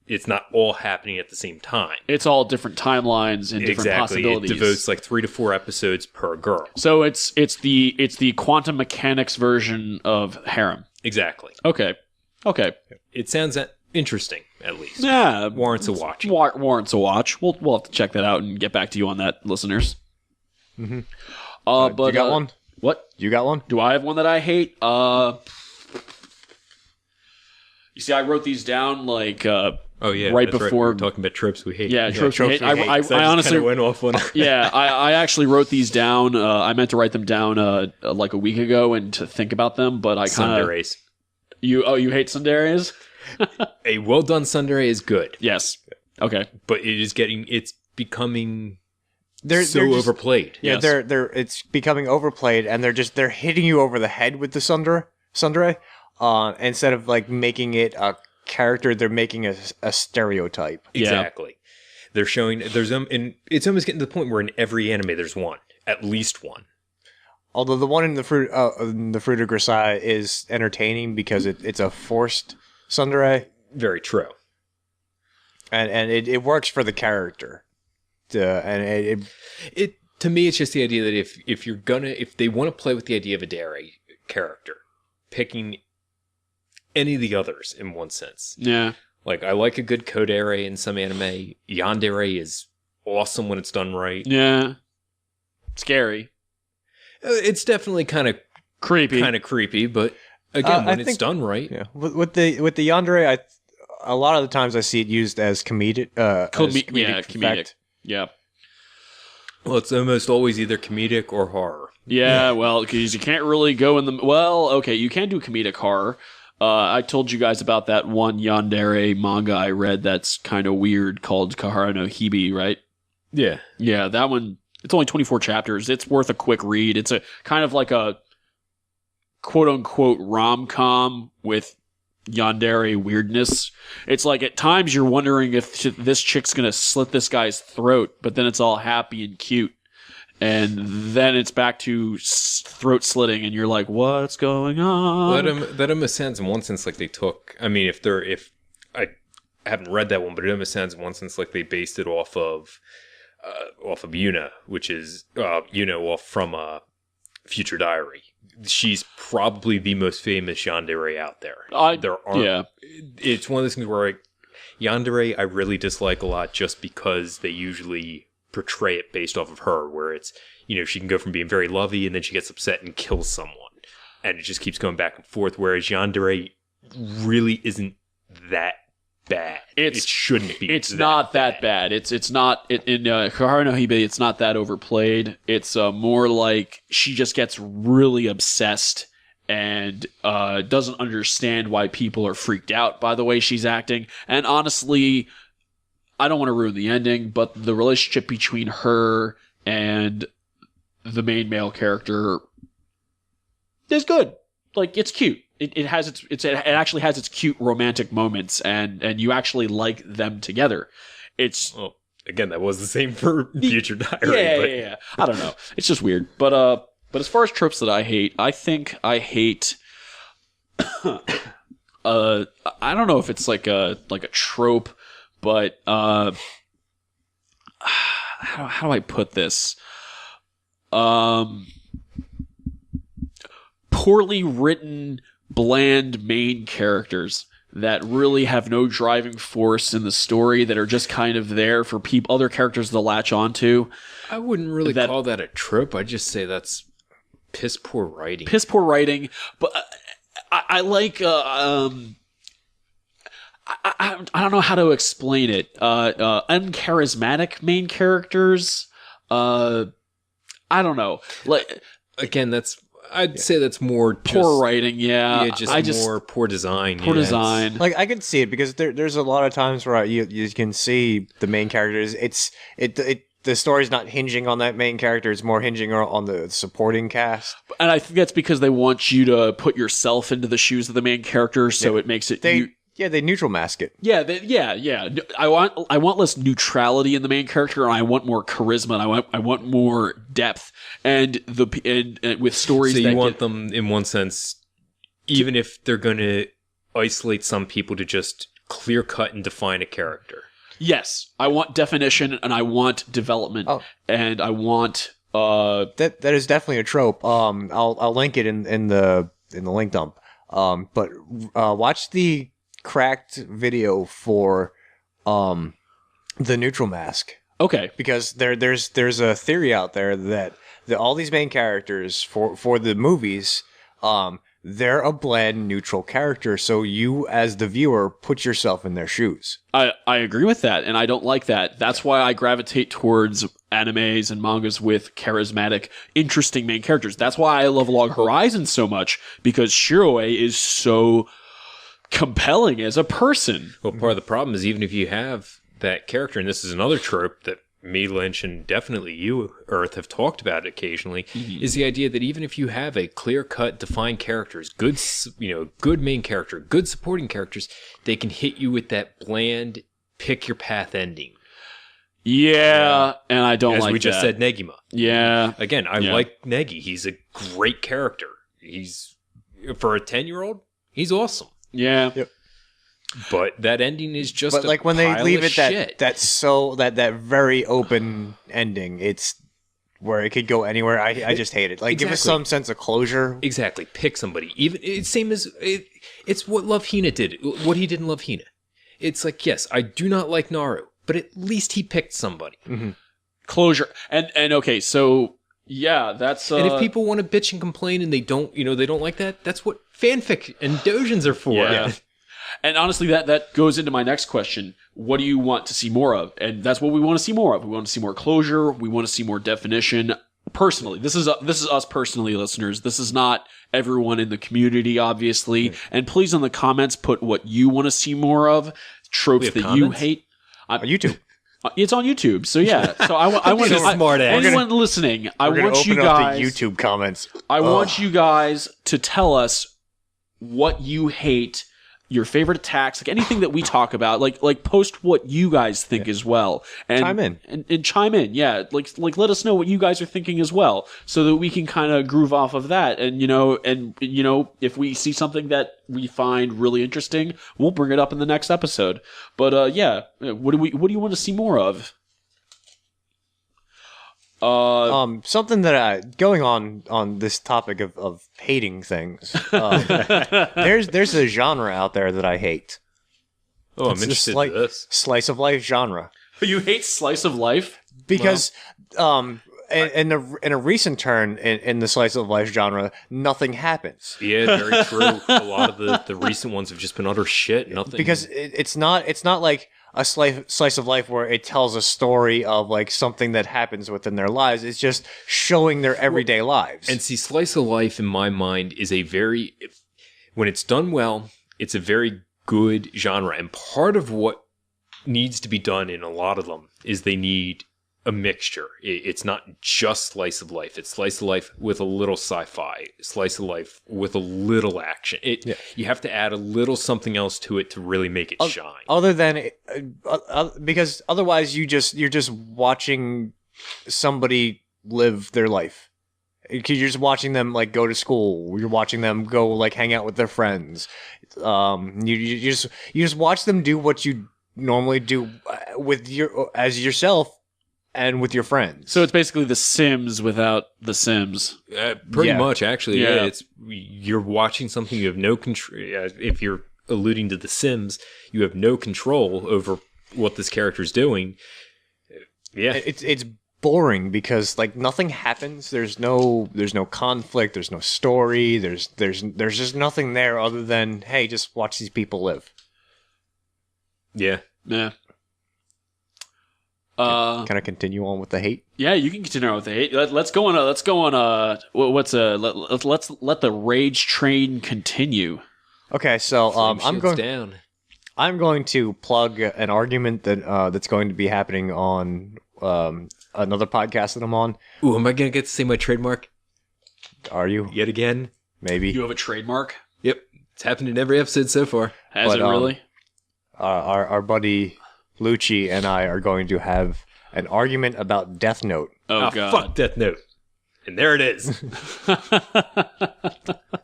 it's not all happening at the same time. It's all different timelines and different possibilities. It devotes like 3 to 4 episodes per girl. So it's the quantum mechanics version of harem. Exactly. Okay. It sounds interesting, at least. Yeah, warrants a watch. Warrants a watch. We'll have to check that out and get back to you on that, listeners. Mm-hmm. But you got one? What? You got one? Do I have one that I hate? You see, I wrote these down like Oh yeah, right that's before We're talking about tropes we hate. Yeah, tropes we hate. I So just honestly kinda went off on. yeah, I actually wrote these down. I meant to write them down like a week ago and to think about them, but I kind of Sundays. you hate sundays? A well done Sunday is good, Yes. Okay. but it's becoming They're so just- overplayed. Yeah, Yes. it's becoming overplayed, and they're hitting you over the head with the tsundere. Instead of like making it a character, they're making a stereotype. Yeah. Exactly. They're showing and it's almost getting to the point where in every anime there's one, at least one. Although the one in the fruit of Grisai is entertaining because it's a forced tsundere, Very true. and it works for the character. It to me, it's just the idea that if they want to play with the idea of a dare character, picking any of the others in one sense. Yeah. Like I like a good kodere in some anime. Yandere is awesome when it's done right. Yeah. Scary. It's definitely kind of Creepy. but again, when I it's think- done right, Yeah, with the yandere, a lot of the times I see it used as comedic. Comedic. effect. Yeah. well, it's almost always either comedic or horror. Yeah, well, because you can't really go in the... Well, okay, you can do comedic horror. I told you guys about that one yandere manga I read that's kind of weird called Kahara no Hibi, right? Yeah, Yeah, that one, it's only 24 chapters. It's worth a quick read. It's a kind of like a quote-unquote rom-com with yandere weirdness. It's like at times you're wondering if this chick's going to slit this guy's throat, but then it's all happy and cute. And then it's back to throat slitting, and you're like, "What's going on?" that almost sounds in one sense like they took. I mean, if I haven't read that one, but it almost sounds in one sense like they based it off of Yuna, which is off from Future Diary. She's probably the most famous yandere out there. Yeah. It's one of those things where yandere I really dislike a lot just because they usually portray it based off of her, where it's, she can go from being very lovey and then she gets upset and kills someone. And it just keeps going back and forth, whereas yandere really isn't that bad. It shouldn't be. It's not that bad. It's not in Kahara no Hibe. It's not that overplayed. It's more like she just gets really obsessed and doesn't understand why people are freaked out by the way she's acting. And honestly, I don't want to ruin the ending, but the relationship between her and the main male character is good. Like, it's cute. It actually has its cute romantic moments, and you actually like them together. Well, again, that was the same for Future Diary. Yeah. I don't know. It's just weird. But as far as tropes that I hate, I think I hate. I don't know if it's like a trope, but how do I put this? Poorly written, bland main characters that really have no driving force in the story, that are just kind of there for other characters to latch onto. I wouldn't really call that a trope. I'd just say that's piss poor writing. Piss poor writing, but I like. I don't know how to explain it. Uncharismatic main characters. I don't know. Like, again, I'd say that's more poor writing. Yeah, more poor design. Poor design. Like, I can see it because there's a lot of times where you can see the main characters. The story's not hinging on that main character; it's more hinging on the supporting cast. And I think that's because they want you to put yourself into the shoes of the main character, so it makes it. They neutral mask it. Yeah. I want less neutrality in the main character, and I want more charisma. And I want more depth, and with stories. So you want them, in one sense, even if they're going to isolate some people, to just clear cut and define a character. Yes, I want definition, and I want development, and I want. That is definitely a trope. I'll link it in the link dump. But watch the cracked video for the neutral mask. Okay. Because there's a theory out there that all these main characters for the movies, they're a bland, neutral character. So you, as the viewer, put yourself in their shoes. I agree with that, and I don't like that. That's why I gravitate towards animes and mangas with charismatic, interesting main characters. That's why I love Log Horizon so much, because Shiroe is so compelling as a person. Well, part of the problem is even if you have that character, and this is another trope that me, Lynch, and definitely you, Earth, have talked about occasionally, is the idea that even if you have a clear-cut, defined characters, good main character, good supporting characters, they can hit you with that bland, pick-your-path ending. Yeah, and I don't As like that. we just said, Negima. Yeah. Again, I like Negi. He's a great character. For a 10-year-old, he's awesome. Yeah. Yep. But that ending is just But like when they pile leave of it shit. that very open ending, it's where it could go anywhere. I just hate it. Like give us Exactly. some sense of closure. Exactly. Pick somebody. Even it's same as it's what Love Hina did. What he did in Love Hina. It's like, yes, I do not like Naru, but at least he picked somebody. Mm-hmm. Closure. And okay, so yeah, that's And if people want to bitch and complain and they don't like that, that's what fanfic and dojins are for. Yeah. And honestly, that goes into my next question. What do you want to see more of? And that's what we want to see more of. We want to see more closure. We want to see more definition. Personally, this is us personally, listeners. This is not everyone in the community, obviously. And please, in the comments, put what you want to see more of. Tropes that you hate. YouTube. It's on YouTube, so yeah. So I want smart ass. anyone listening. I We're gonna want you open up guys. the YouTube comments. I want you guys to tell us what you hate, your favorite attacks, like anything that we talk about, like post what you guys think as well, and Chime in. and chime in, yeah, like let us know what you guys are thinking as well, so that we can kind of groove off of that, and if we see something that we find really interesting, we'll bring it up in the next episode. But yeah, what do you want to see more of? Something that going on this topic of hating things. There's a genre out there that I hate. Oh, I'm It's interested just like in this. slice of life genre You hate slice of life? because in a recent turn in the slice of life genre, nothing happens. Yeah, very true. A lot of the recent ones have just been utter shit. Nothing. Because it's not like a slice of life where it tells a story of like something that happens within their lives. It's just showing their everyday lives. And see, slice of life in my mind is when it's done well, it's a very good genre. And part of what needs to be done in a lot of them is they need a mixture. It's not just slice of life. It's slice of life with a little sci-fi, slice of life with a little action. You have to add a little something else to it to really make it shine. Other than because otherwise you're just watching somebody live their life. You're just watching them like go to school. You're watching them go like hang out with their friends. You just watch them do what you normally do with as yourself and with your friends. So it's basically The Sims without The Sims. Pretty Yeah. much, actually. Yeah. Yeah, you're watching something you have no control. If you're alluding to The Sims, you have no control over what this character's doing. Yeah, It's boring because like nothing happens. There's no conflict. There's no story. There's just nothing there other than hey, just watch these people live. Yeah. Can I continue on with the hate? Yeah, you can continue on with the hate. Let's go on. Let's let the rage train continue. Okay, so down. I'm going to plug an argument that's going to be happening on another podcast that I'm on. Ooh, am I gonna get to say my trademark Are you? yet again? Maybe. You have a trademark? Yep, it's happened in every episode so far. Has But, it really? Our buddy Lucci and I are going to have an argument about Death Note. Oh god. Fuck Death Note. And there it is.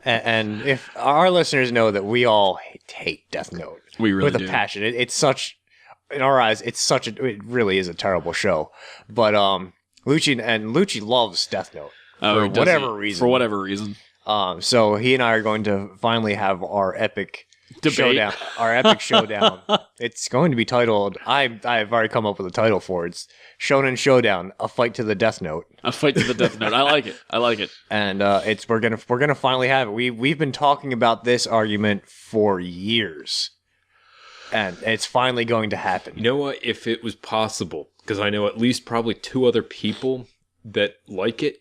And if our listeners know that we all hate Death Note We really with do. a passion. It's such, in our eyes, it really is a terrible show. But Lucci loves Death Note Oh, for does he? whatever reason. For whatever reason. So he and I are going to finally have our epic Debate. showdown, our epic showdown. It's going to be titled. I've already come up with a title for it. It's Shonen Showdown: A Fight to the Death Note. A fight to the death note. I like it. And we're gonna finally have it. We've been talking about this argument for years, and it's finally going to happen. You know what? If it was possible, because I know at least probably 2 other people that like it,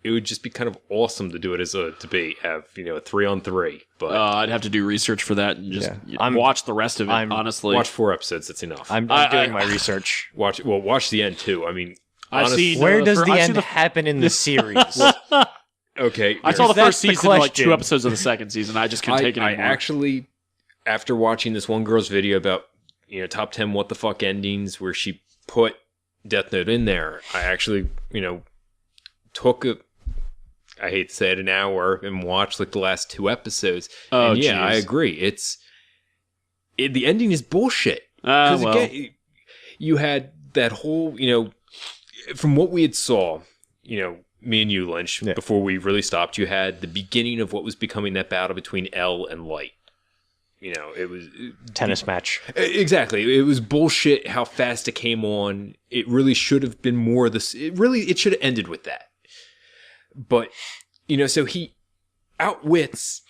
it would just be kind of awesome to do it as a debate. Have a 3-on-3, but I'd have to do research for that and just watch the rest of it. Honestly, watch 4 episodes. That's enough. I'm doing my research. Watch the end too. I mean, where does the end happen in the series? Okay, I saw the first season, like 2 episodes of the second season. I just couldn't take it anymore. I actually, after watching this one girl's video about top 10 what the fuck endings where she put Death Note in there, I actually took I hate to say it, an hour and watched like the last 2 episodes. Oh, and yeah, I agree. The ending is bullshit. Well. Again, you had that whole, from what we had saw, me and you, Lynch, before we really stopped, you had the beginning of what was becoming that battle between L and Light. It was tennis match. Exactly. It was bullshit how fast it came on. It really should have been more of this. It should have ended with that. But, so he outwits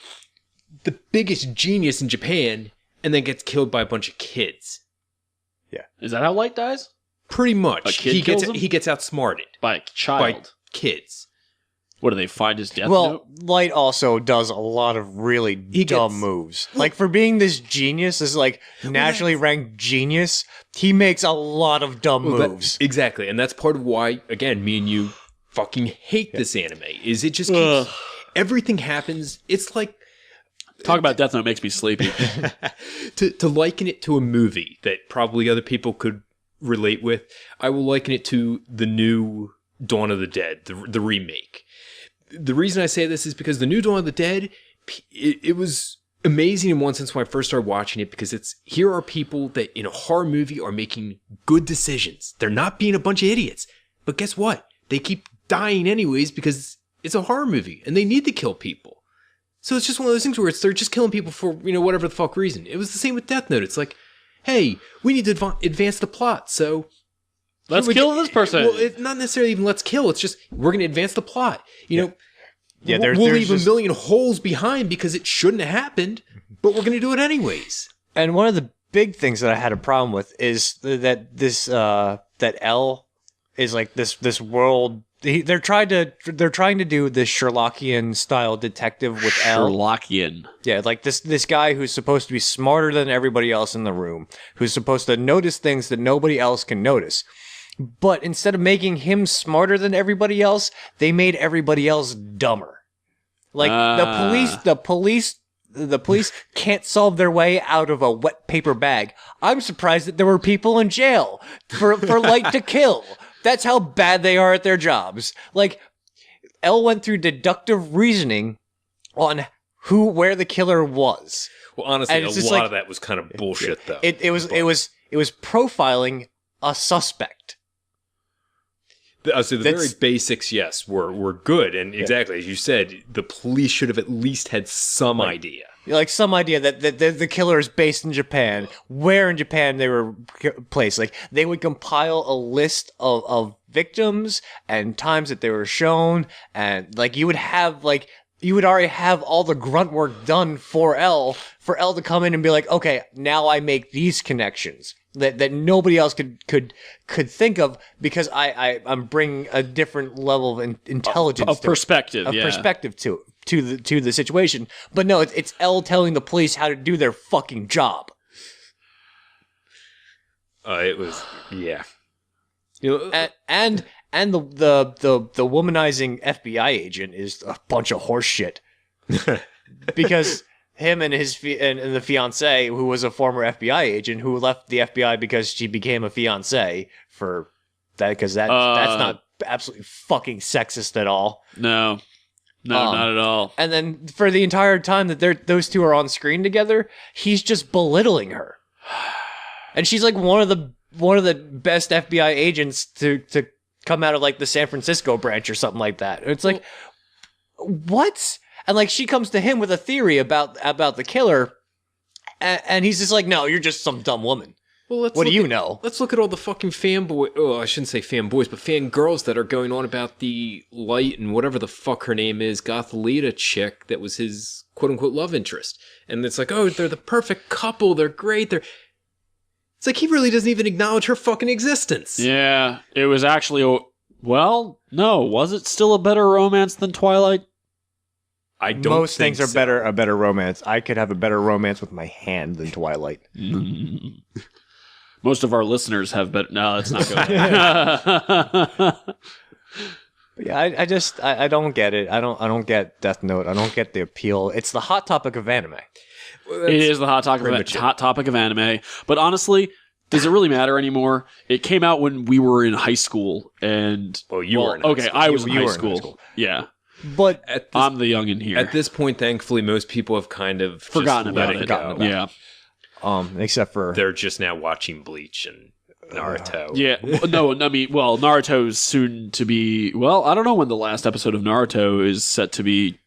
the biggest genius in Japan and then gets killed by a bunch of kids. Yeah. Is that how Light dies? Pretty much. A kid kills him? He gets outsmarted. By a child? By kids. What, do they find his death Well, note? Light also does a lot of really dumb moves. Like, for being this genius, this nationally ranked genius, he makes a lot of dumb moves. Exactly. And that's part of why, again, me and you fucking hate this anime. Is it just keeps, everything happens. It's like... Talk about Death Note makes me sleepy. to liken it to a movie that probably other people could relate with, I will liken it to the new Dawn of the Dead, the remake. The reason I say this is because the new Dawn of the Dead, it was amazing in one sense when I first started watching it, because here are people that in a horror movie are making good decisions. They're not being a bunch of idiots. But guess what? They keep dying anyways because it's a horror movie and they need to kill people. So it's just one of those things where they're just killing people for, whatever the fuck reason. It was the same with Death Note. It's like, hey, we need to advance the plot, so... Let's kill this person. Well, it's not necessarily even let's kill. It's just, we're going to advance the plot. We'll leave a million holes behind because it shouldn't have happened, but we're going to do it anyways. And one of the big things that I had a problem with is that that L is like this world. They're trying to do this Sherlockian style detective with L. Sherlockian. Yeah, like this guy who's supposed to be smarter than everybody else in the room, who's supposed to notice things that nobody else can notice. But instead of making him smarter than everybody else, they made everybody else dumber. Like the police can't solve their way out of a wet paper bag. I'm surprised that there were people in jail for Light to kill. That's how bad they are at their jobs. Like, Elle went through deductive reasoning on where the killer was. Well, honestly, a lot of that was kind of bullshit, though. It was profiling a suspect. So the very basics, yes, were good, and exactly as you said, the police should have at least had some idea, like some idea that the killer is based in Japan, where in Japan they were placed. Like they would compile a list of victims and times that they were shown, and like you would already have all the grunt work done for Elle to come in and be like, okay, now I make these connections that nobody else could think of, because I'm bringing a different level of intelligence, of perspective, perspective to the situation. But no, it's Elle telling the police how to do their fucking job. It was and the womanizing FBI agent is a bunch of horse shit. Because him and and the fiancée, who was a former FBI agent who left the FBI because she became a fiancée for that, because that's not absolutely fucking sexist at all. No, not at all. And then for the entire time that those two are on screen together, he's just belittling her. And she's like one of the best FBI agents to come out of like the San Francisco branch or something like that. It's like, what? And like she comes to him with a theory about the killer, And he's just like, no, you're just some dumb woman. Well, What do you know? Let's look at all the fucking fanboy. Oh, I shouldn't say fanboys, but fangirls that are going on about the Light and whatever the fuck her name is, Gothalita chick that was his quote unquote love interest. And it's like, oh, they're the perfect couple. They're great. It's like he really doesn't even acknowledge her fucking existence. Yeah, it was actually. Well, no, was it still a better romance than Twilight? I don't. Most think things are so. a better romance. I could have a better romance with my hand than Twilight. Most of our listeners have better. No, let's not go there. Yeah, I don't get it. I don't get Death Note. I don't get the appeal. It's the hot topic of anime. Well, It is the hot topic of anime. But honestly, does it really matter anymore? It came out when we were in high school, and Well, you were in high school. I was in You high were in high school. school. Yeah, But I'm the youngin' here. At this point, thankfully, most people have kind of just Forgotten let about it. go. Yeah, except for They're just now watching Bleach and Naruto. yeah. No, I mean, well, Naruto's soon to be. Well, I don't know when the last episode of Naruto is set to be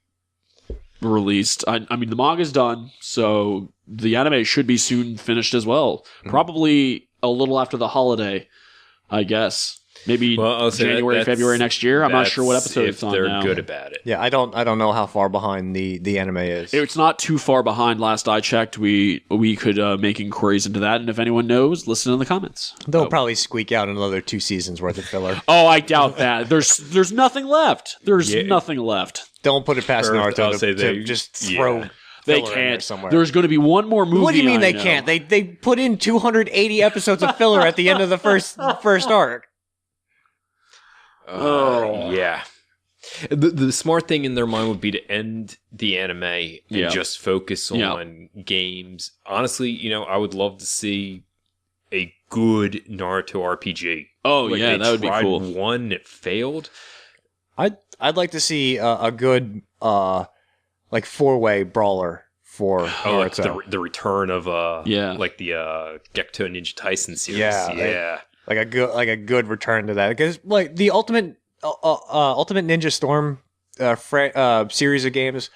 released. I mean, the manga's done, so the anime should be soon finished as well. Probably a little after the holiday, I guess. Maybe Well, I'll say January, February next year. I'm not sure what episode if it's on they're now. good about it. yeah, I don't know how far behind the anime is. It's not too far behind. Last I checked, we could make inquiries into that, and if anyone knows, listen in the comments. They'll probably squeak out another 2 seasons worth of filler. Oh, I doubt that. There's nothing left. There's nothing left. Don't put it past Or I'll Naruto say to they- just throw. yeah. They filler in there can't. somewhere. There's going to be one more movie. What do you mean I they know. can't? They put in 280 episodes of filler at the end of the first arc. Yeah. The smart thing in their mind would be to end the anime and Yeah. just focus Yeah. on games. Honestly, I would love to see a good Naruto RPG. Oh Like, yeah, they that would be tried cool. One, it failed. I'd like to see a good like 4-way brawler for Like Naruto. the return of Yeah. like the Gekto Ninja Tyson series. Yeah, Yeah. like a good return to that, because like the Ultimate Ninja Storm series of games,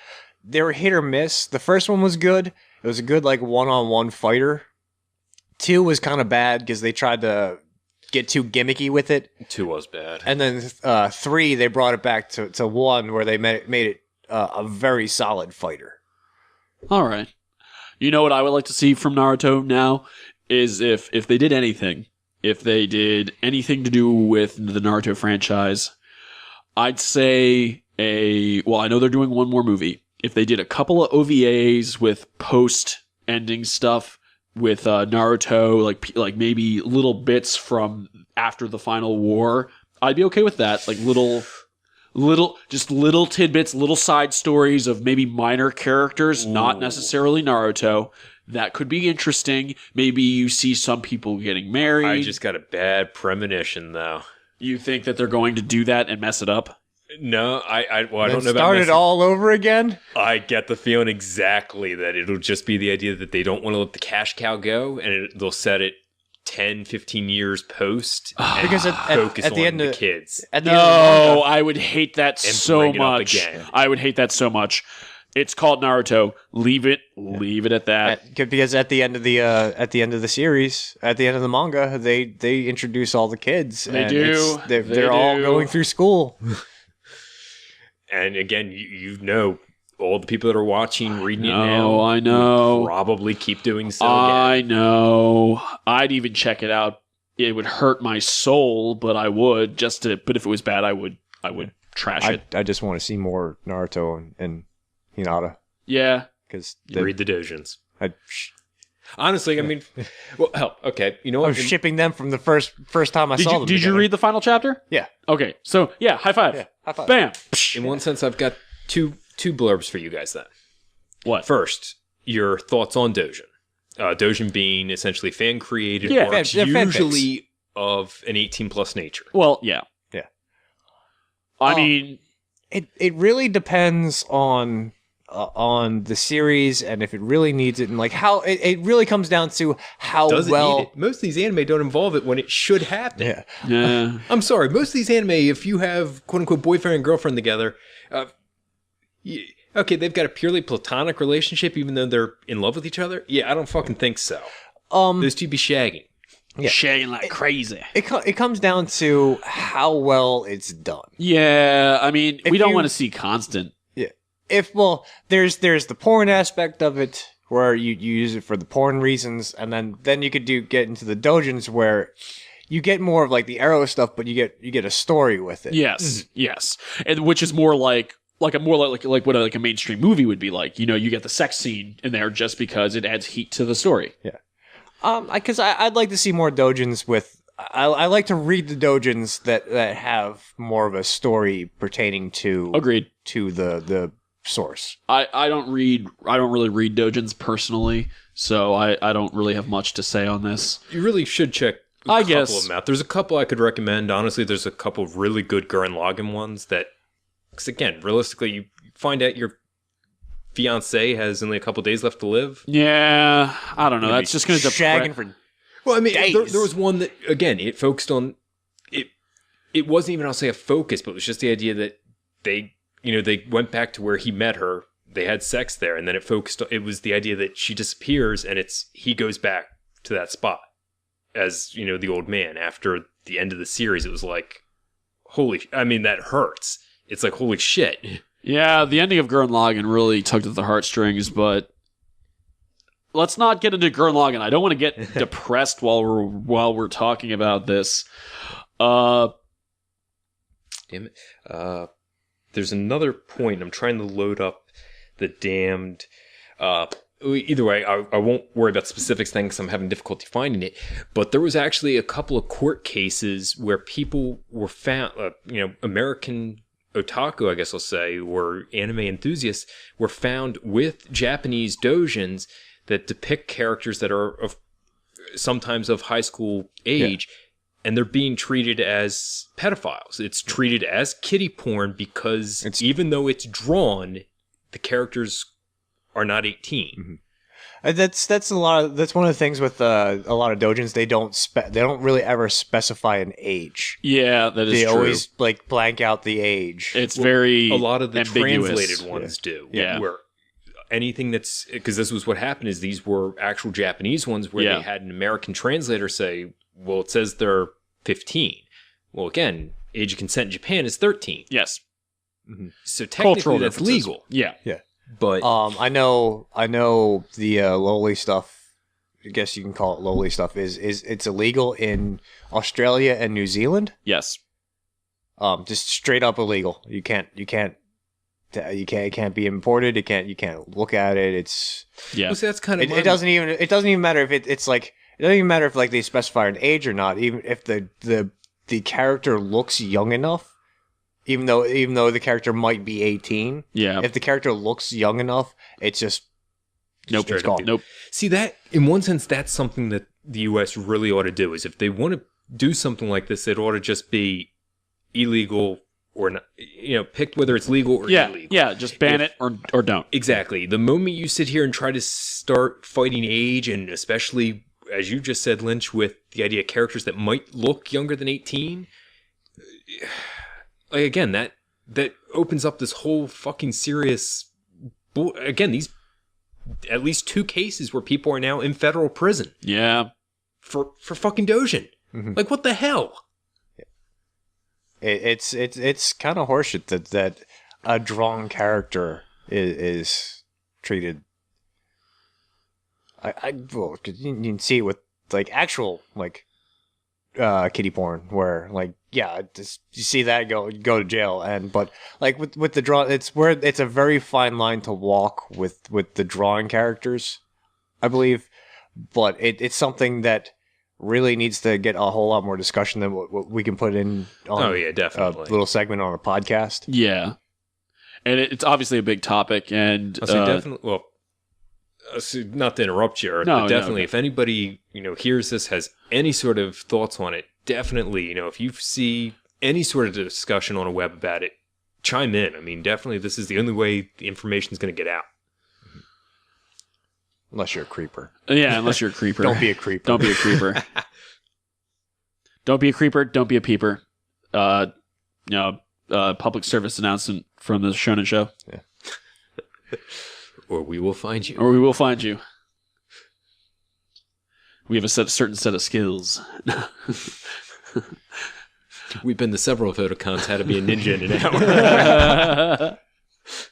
they were hit or miss. The first one was good. It was a good like one-on-one fighter. 2 was kind of bad because they tried to get too gimmicky with it. 2 was bad. And then 3, they brought it back to 1, where they made it a very solid fighter. All right. You know what I would like to see from Naruto now is if they did anything, if they did anything to do with the Naruto franchise, I'd say well, I know they're doing one more movie. If they did a couple of OVAs with post-ending stuff with Naruto, like maybe little bits from after the final war, I'd be okay with that. Like little tidbits, little side stories of maybe minor characters, not necessarily Naruto. That could be interesting. Maybe you see some people getting married. I just got a bad premonition, though. You think that they're going to do that and mess it up? No, I don't know about Start it all over again. I get the feeling exactly that it'll just be the idea that they don't want to let the cash cow go, and they'll set it 10, 15 years post and Because focus at the on end the of kids. at the end of the No, manga, I would hate that And so bring it up much. again. I would hate that so much. It's called Naruto. Leave it at that. because at the end of the series, at the end of the manga, they introduce all the kids. They and do. They're all do. going through school. And again, you know, all the people that are watching, reading it No, now, I know. will probably keep doing so I again. know. I'd even check it out. It would hurt my soul, but I would but if it was bad, I would trash it. I just want to see more Naruto and Hinata, Yeah. because Read the dojins. I Honestly, I mean, well, hell, okay. You know what? was shipping them from the first time I saw them. Did you together. read the final chapter? Yeah. Okay. So, yeah, high five. Yeah, high five. Bam. In one sense, I've got two blurbs for you guys then. What? First, your thoughts on Dojin. Dojin being essentially fan-created Yeah, works, fan fics. usually of an 18-plus nature. Well, yeah. Yeah. I Oh. mean, It really depends on the series, and if it really needs it, and like how it really comes down to how Does it well. need it? Most of these anime don't involve it when it should happen. Yeah. yeah. I'm sorry, most of these anime, if you have quote-unquote boyfriend and girlfriend together, Okay, they've got a purely platonic relationship, even though they're in love with each other. Yeah, I don't fucking think so. Those two be shagging. Yeah. Shagging like crazy. It comes down to how well it's done. Yeah, I mean, we don't you- want to see constant. Yeah. There's the porn aspect of it where you use it for the porn reasons, and then you could get into the doujins where you get more of like the arrow stuff, but you get a story with it. Yes, yes, and which is more like what a mainstream movie would be like. You know, you get the sex scene in there just because it adds heat to the story. Yeah. Because I'd like to see more doujins with. I like to read the doujins that have more of a story pertaining to. Agreed. To the source. I don't really read doujins personally, so I don't really have much to say on this. You really should check a couple of them out. There's a couple I could recommend. Honestly, there's a couple of really good Gurren Lagann ones that, because again, realistically, you find out your fiance has only a couple days left to live. Yeah, I don't know. That's just going to shagging for. Well, I mean, days. there was one that, again, it focused on it. It wasn't even, I'll say, a focus, but it was just the idea that they went back to where he met her. They had sex there, and then it was the idea that she disappears, and he goes back to that spot as, the old man. After the end of the series, it was like, that hurts. It's like, holy shit. Yeah, the ending of Gurren Lagann really tugged at the heartstrings, but let's not get into Gurren Lagann. I don't want to get depressed while we're talking about this. Damn it. There's another point. I'm trying to load up the damned. Either way, I won't worry about specifics because I'm having difficulty finding it. But there was actually a couple of court cases where people were found, American otaku, I guess I'll say, or anime enthusiasts, were found with Japanese doujins that depict characters that are sometimes of high school age, and they're being treated as pedophiles. It's treated as kiddie porn because even though it's drawn, the characters are not 18. Mm-hmm. That's one of the things with a lot of doujins. They don't really ever specify an age. Yeah, that is true. They always blank out the age. It's very a lot of the ambiguous. translated ones do. Yeah. Where anything that's, because this was what happened, is these were actual Japanese ones where they had an American translator say, well, it says they're 15. Well, again, age of consent in Japan is 13. Yes. Mm-hmm. So technically Cultural that's differences. legal. Yeah. Yeah. But I know the lowly stuff. I guess you can call it lowly stuff. Is it's illegal in Australia and New Zealand? Yes. Just straight up illegal. You can't it can't be imported. You can't look at it. It's well, see, that's kind of it doesn't even matter if it's like, it doesn't even matter if they specify an age or not. Even if the character looks young enough. Even though the character might be 18, if the character looks young enough, it's just nope. It's gone. Nope. See, that in one sense, that's something that the U.S. really ought to do. Is if they want to do something like this, it ought to just be illegal or not. Pick whether it's legal or illegal. Yeah, just ban it or don't. Exactly. The moment you sit here and try to start fighting age, and especially as you just said, Lynch, with the idea of characters that might look younger than 18. Like, again, that opens up this whole fucking serious... Again, these... At least 2 cases where people are now in federal prison. Yeah. For fucking doujin. Mm-hmm. Like, what the hell? It's kind of horseshit that a drawn character is treated... Well, 'cause you can see it with, actual, kiddie porn, where, you see that go to jail, but with the draw, it's a very fine line to walk with the drawing characters, I believe, but it's something that really needs to get a whole lot more discussion than what we can put in on definitely a little segment on a podcast. Yeah, and it's obviously a big topic, and I'll say definitely. Well, not to interrupt you, but definitely, if anybody hears this, has any sort of thoughts on it, definitely, if you see any sort of discussion on a web about it, chime in. I mean, definitely, this is the only way the information is going to get out. Unless you're a creeper. Yeah, unless you're a creeper. Don't be a creeper. Don't be a creeper. Don't be a creeper. Don't be a peeper. Public service announcement from the Shonen Show. Yeah. Or we will find you. Or we will find you. We have a certain set of skills. We've been to several photocons how to be a ninja in an hour.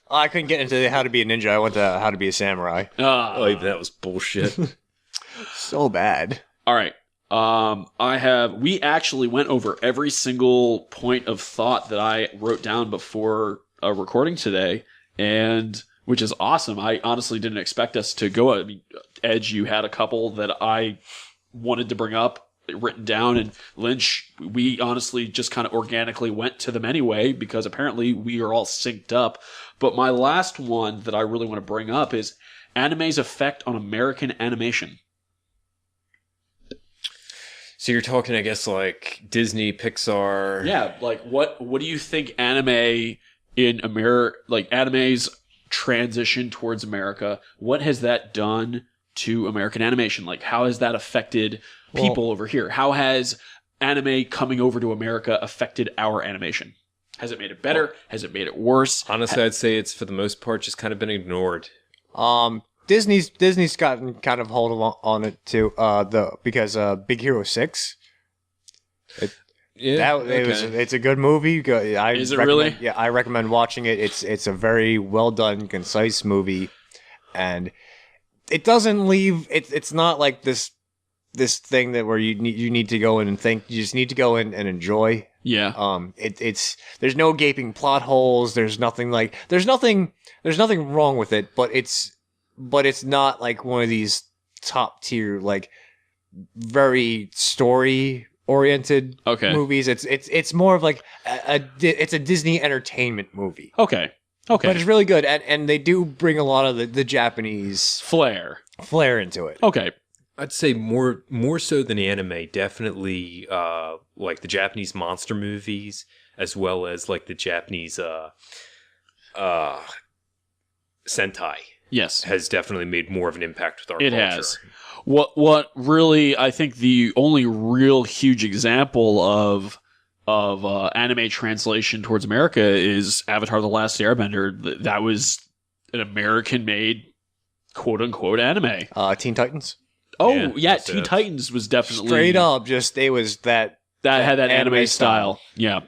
I couldn't get into how to be a ninja. I went to how to be a samurai. Oh, that was bullshit. So bad. All right. We actually went over every single point of thought that I wrote down before recording today, and which is awesome. I honestly didn't expect us to go. I mean, Edge, you had a couple that I wanted to bring up written down, and Lynch, we honestly just kind of organically went to them anyway because apparently we are all synced up. But my last one that I really want to bring up is anime's effect on American animation. So you're talking, I guess, like Disney, Pixar. Yeah, like what do you think anime in America, like anime's transition towards America, what has that done to American animation? Like, how has that affected people over here? How has anime coming over to America affected our animation? Has it made it better? Has it made it worse? Honestly, I'd say it's for the most part just kind of been ignored. Disney's gotten kind of hold on it too. Because Big Hero 6. It's a good movie. Is it really? Yeah, I recommend watching it. It's a very well done, concise movie, and it doesn't leave. It's not like this thing that where you need to go in and think. You just need to go in and enjoy. Yeah. There's no gaping plot holes. There's nothing wrong with it, but it's not like one of these top tier, like very story oriented movies. It's more of like it's a Disney entertainment movie. Okay. But it's really good, and they do bring a lot of the Japanese flair into it. Okay. I'd say more so than anime, definitely like the Japanese monster movies, as well as like the Japanese Sentai. Yes, has definitely made more of an impact with our culture. It has. What really, I think the only real huge example of anime translation towards America is Avatar: The Last Airbender. That was an American-made quote-unquote anime. Teen Titans. Oh yeah, Teen Titans was definitely straight up. Just it was that had that anime style. Yeah.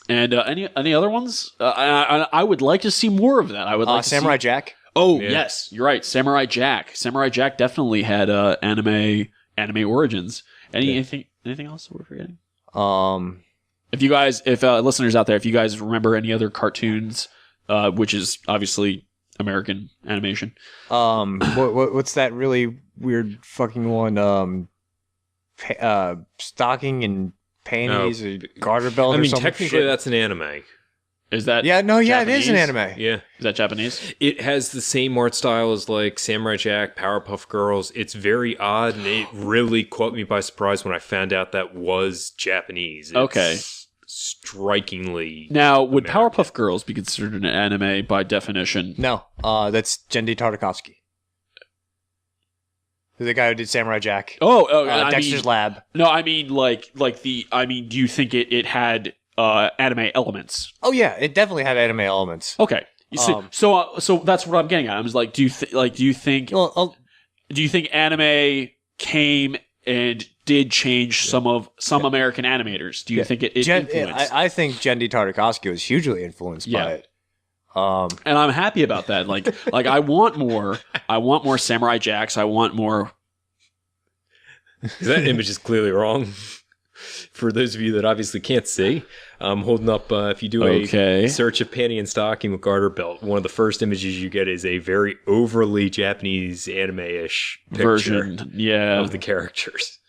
And any other ones? I would like to see more of that. I would like to Samurai see... Jack. Oh yes, you're right. Samurai Jack. Samurai Jack definitely had anime origins. Anything else that we're forgetting? If listeners out there, if you guys remember any other cartoons, which is obviously American animation. What's that really weird fucking one? Stocking and panties or garter belt. I mean, or some technically shit. that's an anime. Is that? Yeah, no, yeah, Japanese? it is an anime. Yeah, is that Japanese? It has the same art style as like Samurai Jack, Powerpuff Girls. It's very odd, and it really caught me by surprise when I found out that was Japanese. It's strikingly. Now, would Powerpuff Girls be considered an anime by definition? No, that's Gendy Tartakovsky. The guy who did Samurai Jack. Dexter's Lab. No, I mean do you think it had anime elements? Oh yeah, it definitely had anime elements. Okay. You see, so that's what I'm getting at. I was like, do you think anime came and did change some American animators? Do you think it influenced? I think Gendy Tartakovsky was hugely influenced by it. And I'm happy about that. Like I want more Samurai Jacks. I want more. That image is clearly wrong. For those of you that obviously can't see, I'm holding up. If you do a search of panty and stocking with garter belt, one of the first images you get is a very overly Japanese anime-ish version, of the characters.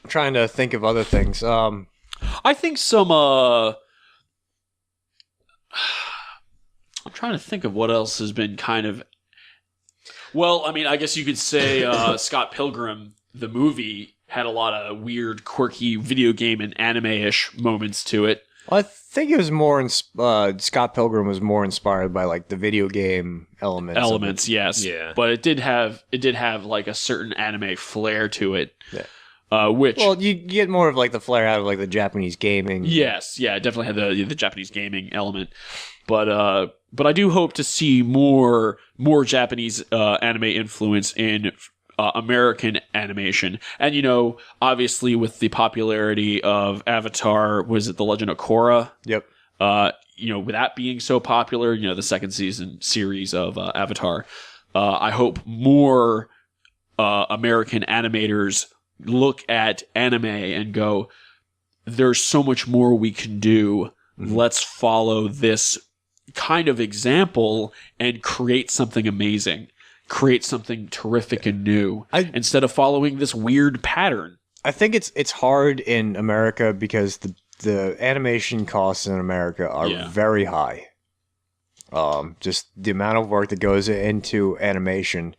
I'm trying to think of other things. I think some. I'm trying to think of what else has been kind of. Well, I mean, I guess you could say Scott Pilgrim, the movie, had a lot of weird, quirky video game and anime-ish moments to it. Well, I think it was more. Scott Pilgrim was more inspired by like the video game elements. Elements, yes. Yeah. But it did have like a certain anime flair to it. Yeah. which you get more of like the flair out of like the Japanese gaming. yes, yeah, it definitely had the Japanese gaming element, but I do hope to see more Japanese anime influence in American animation. And obviously with the popularity of Avatar, was it The Legend of Korra? Yep. With that being so popular, the second season series of Avatar, I hope more American animators look at anime and go, there's so much more we can do. Mm-hmm. Let's follow this kind of example and create something amazing. Create something terrific and new instead of following this weird pattern. I think it's hard in America because the animation costs in America are very high. Just the amount of work that goes into animation,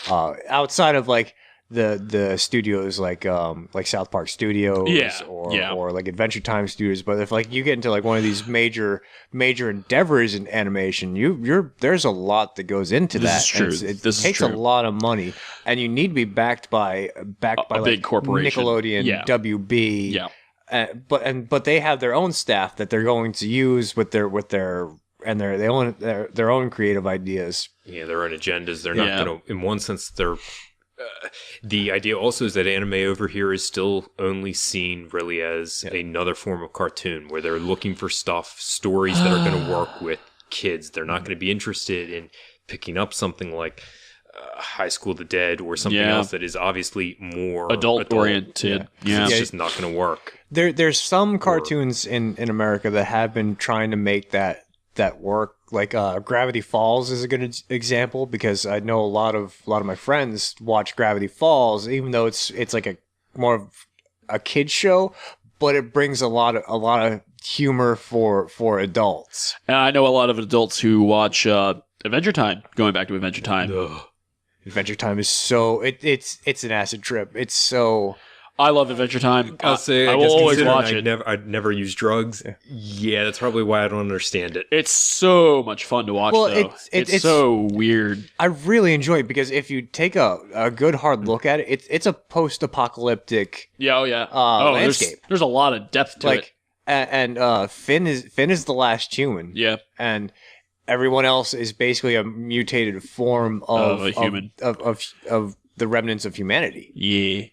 outside of like the studios like South Park Studios or like Adventure Time Studios, but if like you get into like one of these major endeavors in animation, there's a lot that goes into that. Is true. It takes a lot of money, and you need to be backed by a like big corporation, Nickelodeon, WB. Yeah. But they have their own staff that they're going to use with their own creative ideas. Yeah, their own agendas. They're not going to. In one sense, they're. The idea also is that anime over here is still only seen really as another form of cartoon, where they're looking for stories that are going to work with kids. They're not going to be interested in picking up something like High School of the Dead or something else that is obviously more adult oriented. Yeah. It's just not going to work. There's some cartoons in America that have been trying to make that work. Like Gravity Falls is a good example, because I know a lot of my friends watch Gravity Falls, even though it's like a more of a kid's show, but it brings a lot of humor for adults. And I know a lot of adults who watch Adventure Time. Going back to Adventure Time. Ugh. Adventure Time is so it's an acid trip. It's so. I love Adventure Time. I'll say I will always watch it. I'd never use drugs. Yeah, that's probably why I don't understand it. It's so much fun to watch, though. It's so weird. I really enjoy it because if you take a good hard look at it, it's a post-apocalyptic landscape. There's a lot of depth to it. And Finn is the last human. Yeah. And everyone else is basically a mutated form of a human. Of the remnants of humanity. Yeah.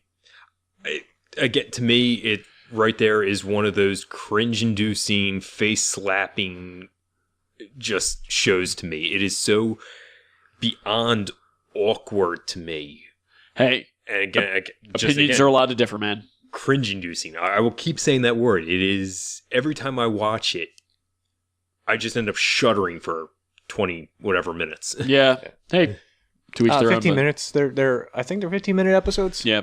Again, to me, it right there is one of those cringe-inducing, face-slapping just shows to me. It is so beyond awkward to me. Hey, and again, opinions are allowed to differ, man. Cringe-inducing. I will keep saying that word. It is, every time I watch it, I just end up shuddering for 20 whatever minutes. Yeah. Hey, to each their 15 own. minutes. I think they're 15-minute episodes. Yeah.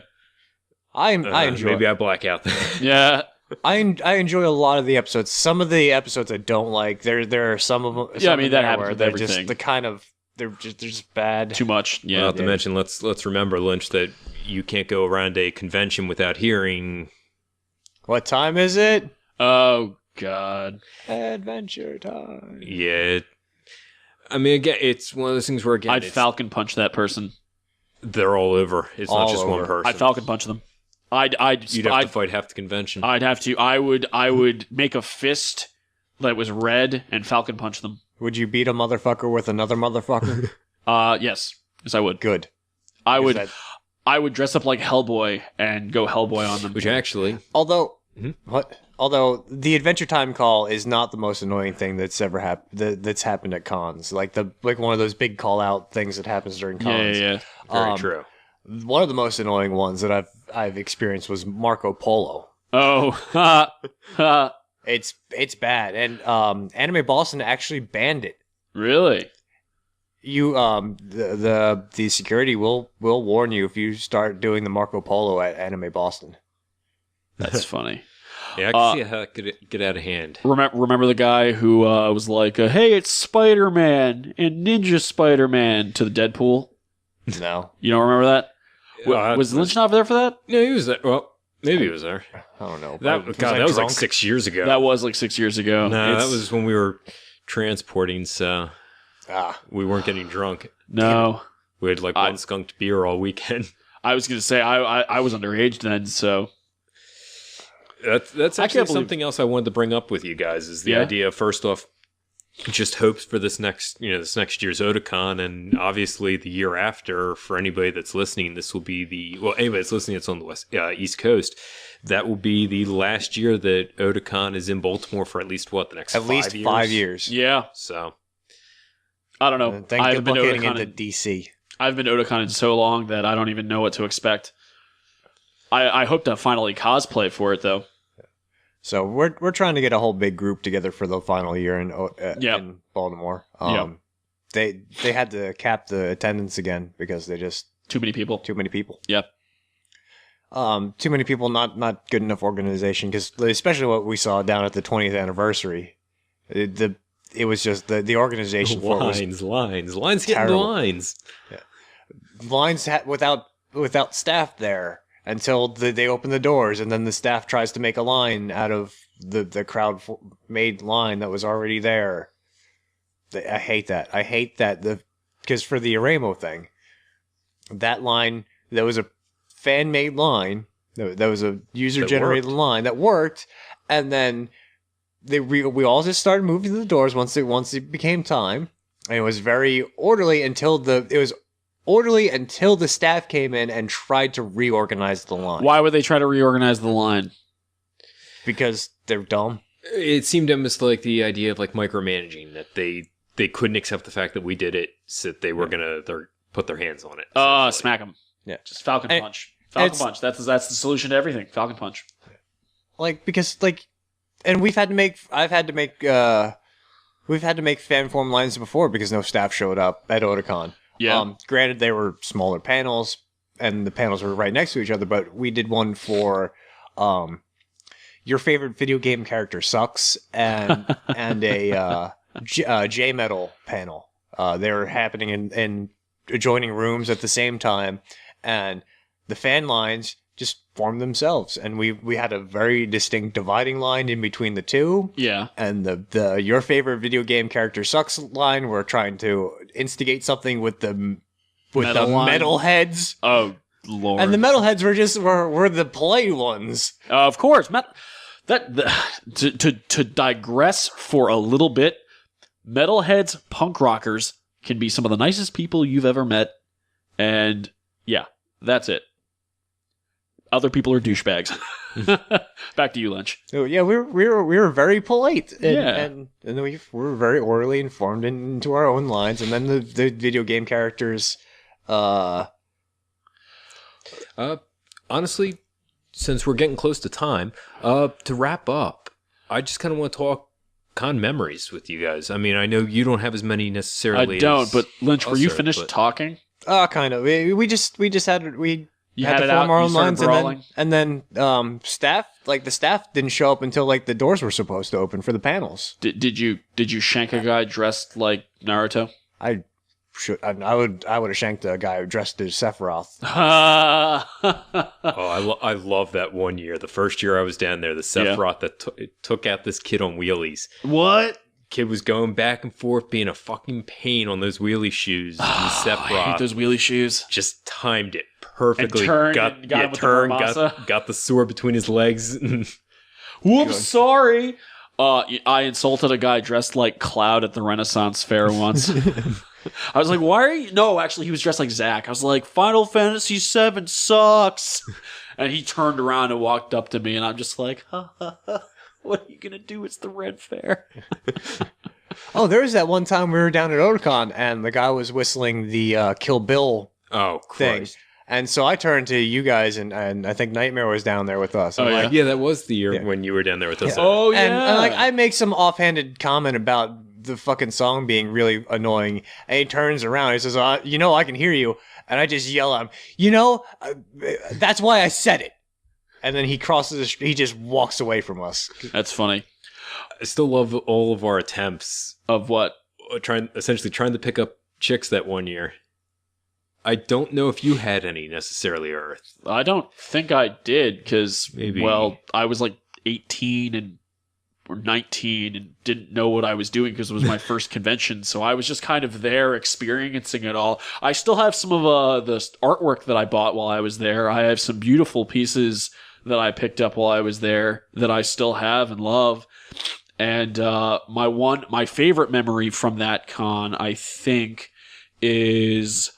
I enjoy. Maybe I black out. Yeah. I enjoy a lot of the episodes. Some of the episodes I don't like. There are some of them. Yeah, I mean that happens where with they're everything. just they're just bad. Too much. Yeah. Not to mention, let's remember, Lynch, that you can't go around a convention without hearing. What time is it? Oh God. Adventure Time. Yeah. I mean, again, it's one of those things where I'd Falcon punch that person. They're all over. It's all not just over. one person. I'd Falcon punch them. You'd have to fight half the convention. I'd have to. I would make a fist that was red and Falcon punch them. Would you beat a motherfucker with another motherfucker? Yes, I would. Good. I would dress up like Hellboy and go Hellboy on them. Which actually, although the Adventure Time call is not the most annoying thing that's ever that's happened at cons. Like one of those big call out things that happens during cons. Yeah. Very true. One of the most annoying ones that I've experienced was Marco Polo. Oh, it's bad, and Anime Boston actually banned it. Really? You the security will warn you if you start doing the Marco Polo at Anime Boston. That's funny. Yeah, I can see how it could get out of hand. Remember the guy who was like, "Hey, it's Spider-Man and Ninja Spider-Man" to the Deadpool? No, you don't remember that? Was Lynch not there for that? No, he was there. Well, maybe he was there. I don't know. That was like 6 years ago. That was like 6 years ago. No, that was when we were transporting, so we weren't getting drunk. No. We had like one skunked beer all weekend. I was going to say I was underage then, so That's actually something else I wanted to bring up with you guys is the idea of, first off, just hopes for this next year's Otakon, and obviously the year after. For anybody that's listening, this will be anybody that's listening that's on the East Coast, that will be the last year that Otakon is in Baltimore for at least the next 5 years? 5 years. yeah. So I don't know. Then I good haven't been luck to getting Otakon into DC. I've been to Otakon in so long that I don't even know what to expect. I hope to finally cosplay for it though. So we're trying to get a whole big group together for the final year in Baltimore. They had to cap the attendance again because they just Too many people. Yep. Too many people. Not good enough organization, because especially what we saw down at the 20th anniversary. It was just the organization for it was lines getting terrible. lines. Lines without staff there until they open the doors, and then the staff tries to make a line out of the crowd made line that was already there. I hate that. I hate that because for the Aremo thing, that line, that was a fan made line, that was a user generated line that worked, and then we all just started moving to the doors once it became time, and it was very orderly until the staff came in and tried to reorganize the line. Why would they try to reorganize the line? Because they're dumb. It seemed almost like the idea of micromanaging, that they couldn't accept the fact that we did it, so that they were gonna put their hands on it. Smack them. Yeah, just Falcon Punch. Falcon Punch. That's the solution to everything. Falcon Punch. And we've had to make fanform lines before because no staff showed up at Otakon. Yeah. Granted, they were smaller panels, and the panels were right next to each other, but we did one for your favorite video game character sucks, and a J Metal panel. They were happening in adjoining rooms at the same time, and the fan lines just formed themselves, and we had a very distinct dividing line in between the two. Yeah. And the your favorite video game character sucks line, we're trying to instigate something with the metal heads. Oh Lord. And the metal heads were the polite ones. Of course. To digress for a little bit, metalheads, punk rockers can be some of the nicest people you've ever met, and yeah, that's it. Other people are douchebags. Back to you, Lynch. So yeah, we were very polite, and then we were very orderly and formed into our own lines, and then the video game characters. Honestly, since we're getting close to time, to wrap up, I just kind of want to talk con memories with you guys. I mean, I know you don't have as many necessarily. I don't, but Lynch, were you finished talking? Kind of. We just had You had had to it form out, our you own started lines, brawling? and then staff, the staff didn't show up until the doors were supposed to open for the panels. Did you shank a guy dressed like Naruto? I would have shanked a guy dressed as Sephiroth. I love that one year. The first year I was down there, the Sephiroth that took out this kid on wheelies. What? Kid was going back and forth, being a fucking pain on those wheelie shoes. And Sephiroth I hate those wheelie shoes. just timed it perfectly. And got him with the Ramasa. got the sword between his legs. Whoops, sorry. I insulted a guy dressed like Cloud at the Renaissance Fair once. I was like, why are you... No, actually, he was dressed like Zack. I was like, Final Fantasy VII sucks. And he turned around and walked up to me, and I'm just like, ha, ha, ha. What are you going to do? It's the Red Fair. Oh, there was that one time we were down at Otakon, and the guy was whistling the Kill Bill thing. And so I turned to you guys, and I think Nightmare was down there with us. Yeah, that was the year when you were down there with us. Oh, yeah. And I make some offhanded comment about the fucking song being really annoying, and he turns around, he says, I can hear you, and I just yell at him, that's why I said it. And then he he just walks away from us. That's funny. I still love all of our attempts. Of what? Trying to pick up chicks that one year. I don't know if you had any necessarily, Earth. I don't think I did, because, Maybe. well, I was like 18 and 19 and didn't know what I was doing because it was my first convention. So I was just kind of there experiencing it all. I still have some of the artwork that I bought while I was there. I have some beautiful pieces that I picked up while I was there that I still have and love. And my favorite memory from that con, I think, is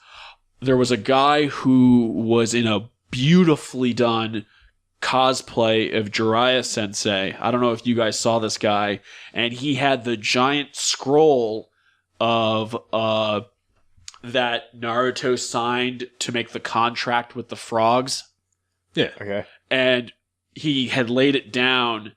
there was a guy who was in a beautifully done cosplay of Jiraiya Sensei. I don't know if you guys saw this guy, and he had the giant scroll of that Naruto signed to make the contract with the frogs. Yeah. Okay. And he had laid it down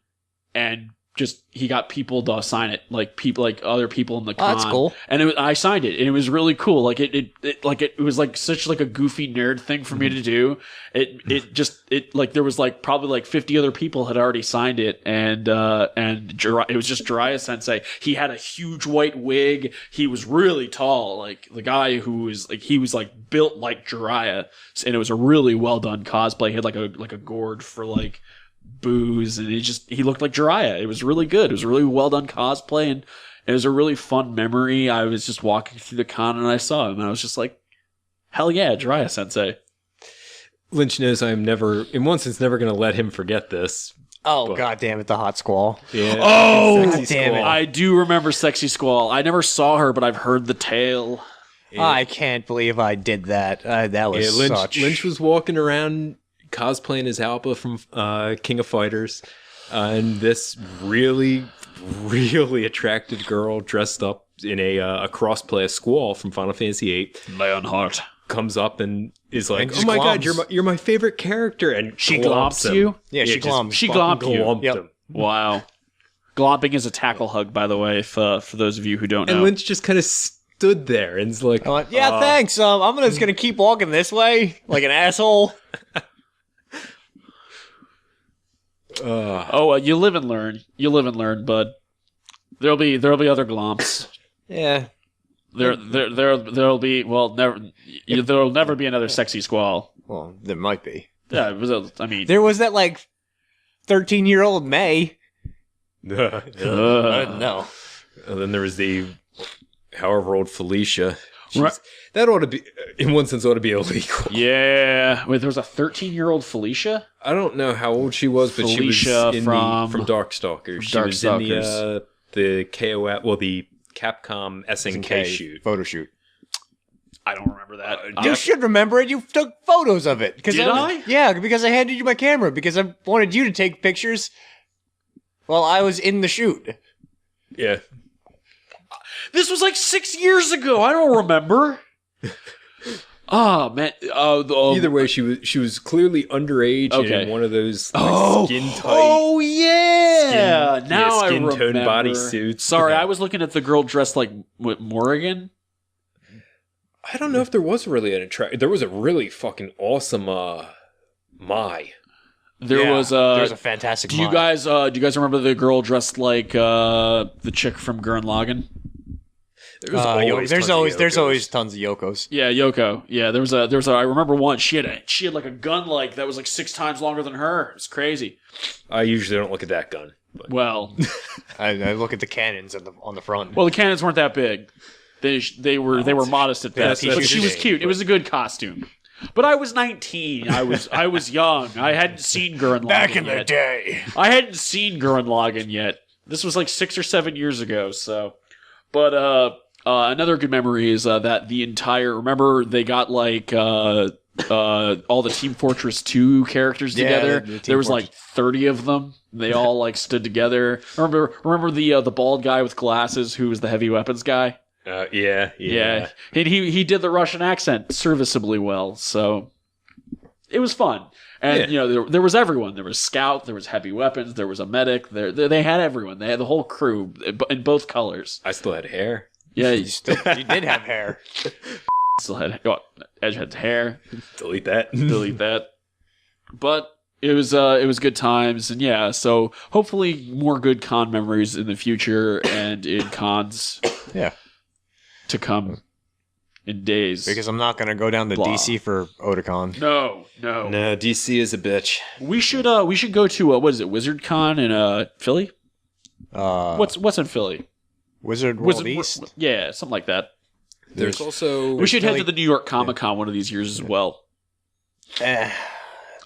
and just he got people to sign it, like other people in the con. Oh, that's cool. And I signed it, and it was really cool. Like it was like such like a goofy nerd thing for me to do. It there was like probably like 50 other people had already signed it, and it was just Jiraiya Sensei. He had a huge white wig. He was really tall, like the guy who was like he was like built like Jiraiya, and it was a really well done cosplay. He had like a gourd for like booze, and he looked like Jiraiya. It was really good. It was a really well done cosplay, and it was a really fun memory. I was just walking through the con and I saw him, and I was just like, hell yeah, Jiraiya Sensei. Lynch knows I'm never, in one sense, never going to let him forget this. Oh, god damn it, the hot squall. Yeah. Oh, Sexy damn it. Squall. I do remember Sexy Squall. I never saw her, but I've heard the tale. Yeah. I can't believe I did that. That was Lynch was walking around cosplaying as Alba from King of Fighters, and this really, really attractive girl dressed up in a crossplay of Squall from Final Fantasy VIII Lionheart comes up and is like, And "Oh just my god, gloms. you're my favorite character!" And She glomps glomps him. you? Yeah, she just glomps. She fucking glomped you. glomped Yep. him. Wow. Glomping is a tackle hug, by the way, for those of you who don't know. And Lynch just kind of stood there and is like, I went, yeah, thanks. I'm just gonna keep walking this way like an asshole. You live and learn. You live and learn, bud. There'll be other glomps. Yeah. There'll be there'll never be another Sexy Squall. Well, there might be. Yeah, I mean, There was that like 13-year-old May. I don't know. And then there was the however old Felicia. Right. That ought to be, in one sense, ought to be illegal. yeah. Wait, there was a 13-year-old Felicia? I don't know how old she was, but Felicia she was from Darkstalkers. She was in the KOF, well, the Capcom SNK shoot. Photo shoot. I don't remember that. You should remember it. You took photos of it. Did I? Yeah, because I handed you my camera because I wanted you to take pictures while I was in the shoot. Yeah. This was like 6 years ago. I don't remember. Oh man. Either way, she was clearly underage and in one of those skin tight. Oh yeah. Now I skin remember. toned bodysuits. Sorry, I was looking at the girl dressed like Morrigan. I don't know if there was really an attract. There was a really fucking awesome Mai. There was a fantastic. Do you guys remember the girl dressed like the chick from Gurren Lagann? There's always tons of Yokos. Yeah, Yoko. Yeah, there was a I remember one. She had like a gun like that was like 6 times longer than her. It's crazy. I usually don't look at that gun. But. Well, I look at the cannons on the front. well, the cannons weren't that big. They were modest at best, that's but a she was shame, cute. It but- was a good costume. But I was 19. I was young. I hadn't seen Gurren Lagann Back in yet. the day. I hadn't seen Gurren Lagann yet. This was like 6 or 7 years ago. So, but another good memory is that the entire. Remember, they got like all the Team Fortress 2 characters together. the Team There was Fortress. like 30 of them. They all like stood together. Remember the bald guy with glasses who was the heavy weapons guy. Yeah. And he did the Russian accent serviceably well, so it was fun. And there was everyone. There was scout, there was heavy weapons, there was a medic. They had everyone. They had the whole crew in both colors. I still had hair. Yeah, You did have hair. still had Edge had hair. Delete that. Delete that. But it was good times, and yeah. So hopefully more good con memories in the future and in cons. Yeah. To come in days. Because I'm not going to go down to Blah. DC for Otakon. No. DC is a bitch. We should go to what is it, WizardCon in Philly? What's in Philly? Wizard World East? Yeah, something like that. There's also We should head to the New York Comic Con one of these years as well.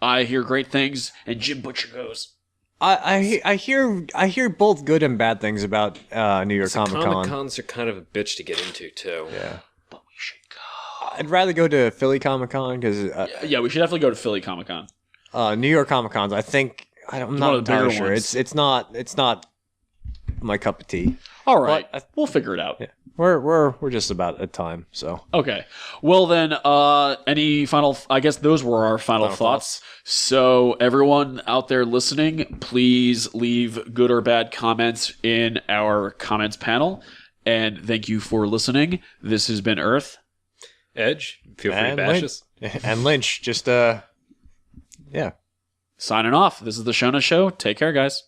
I hear great things, and Jim Butcher goes. I hear both good and bad things about New York Comic Con. Comic Cons are kind of a bitch to get into too. Yeah, But we should go. I'd rather go to Philly Comic Con because Yeah, we should definitely go to Philly Comic Con. New York Comic Cons. I'm not of the entirely bigger sure. ones. It's not my cup of tea. All right, But we'll figure it out. Yeah, we're just about at time. So Okay. Well then, any final? I guess those were our final thoughts. So everyone out there listening, please leave good or bad comments in our comments panel. And thank you for listening. This has been Earth. Edge, feel free to and bash Lynch, us. and Lynch, just yeah. Signing off. This is the Shonen Show. Take care, guys.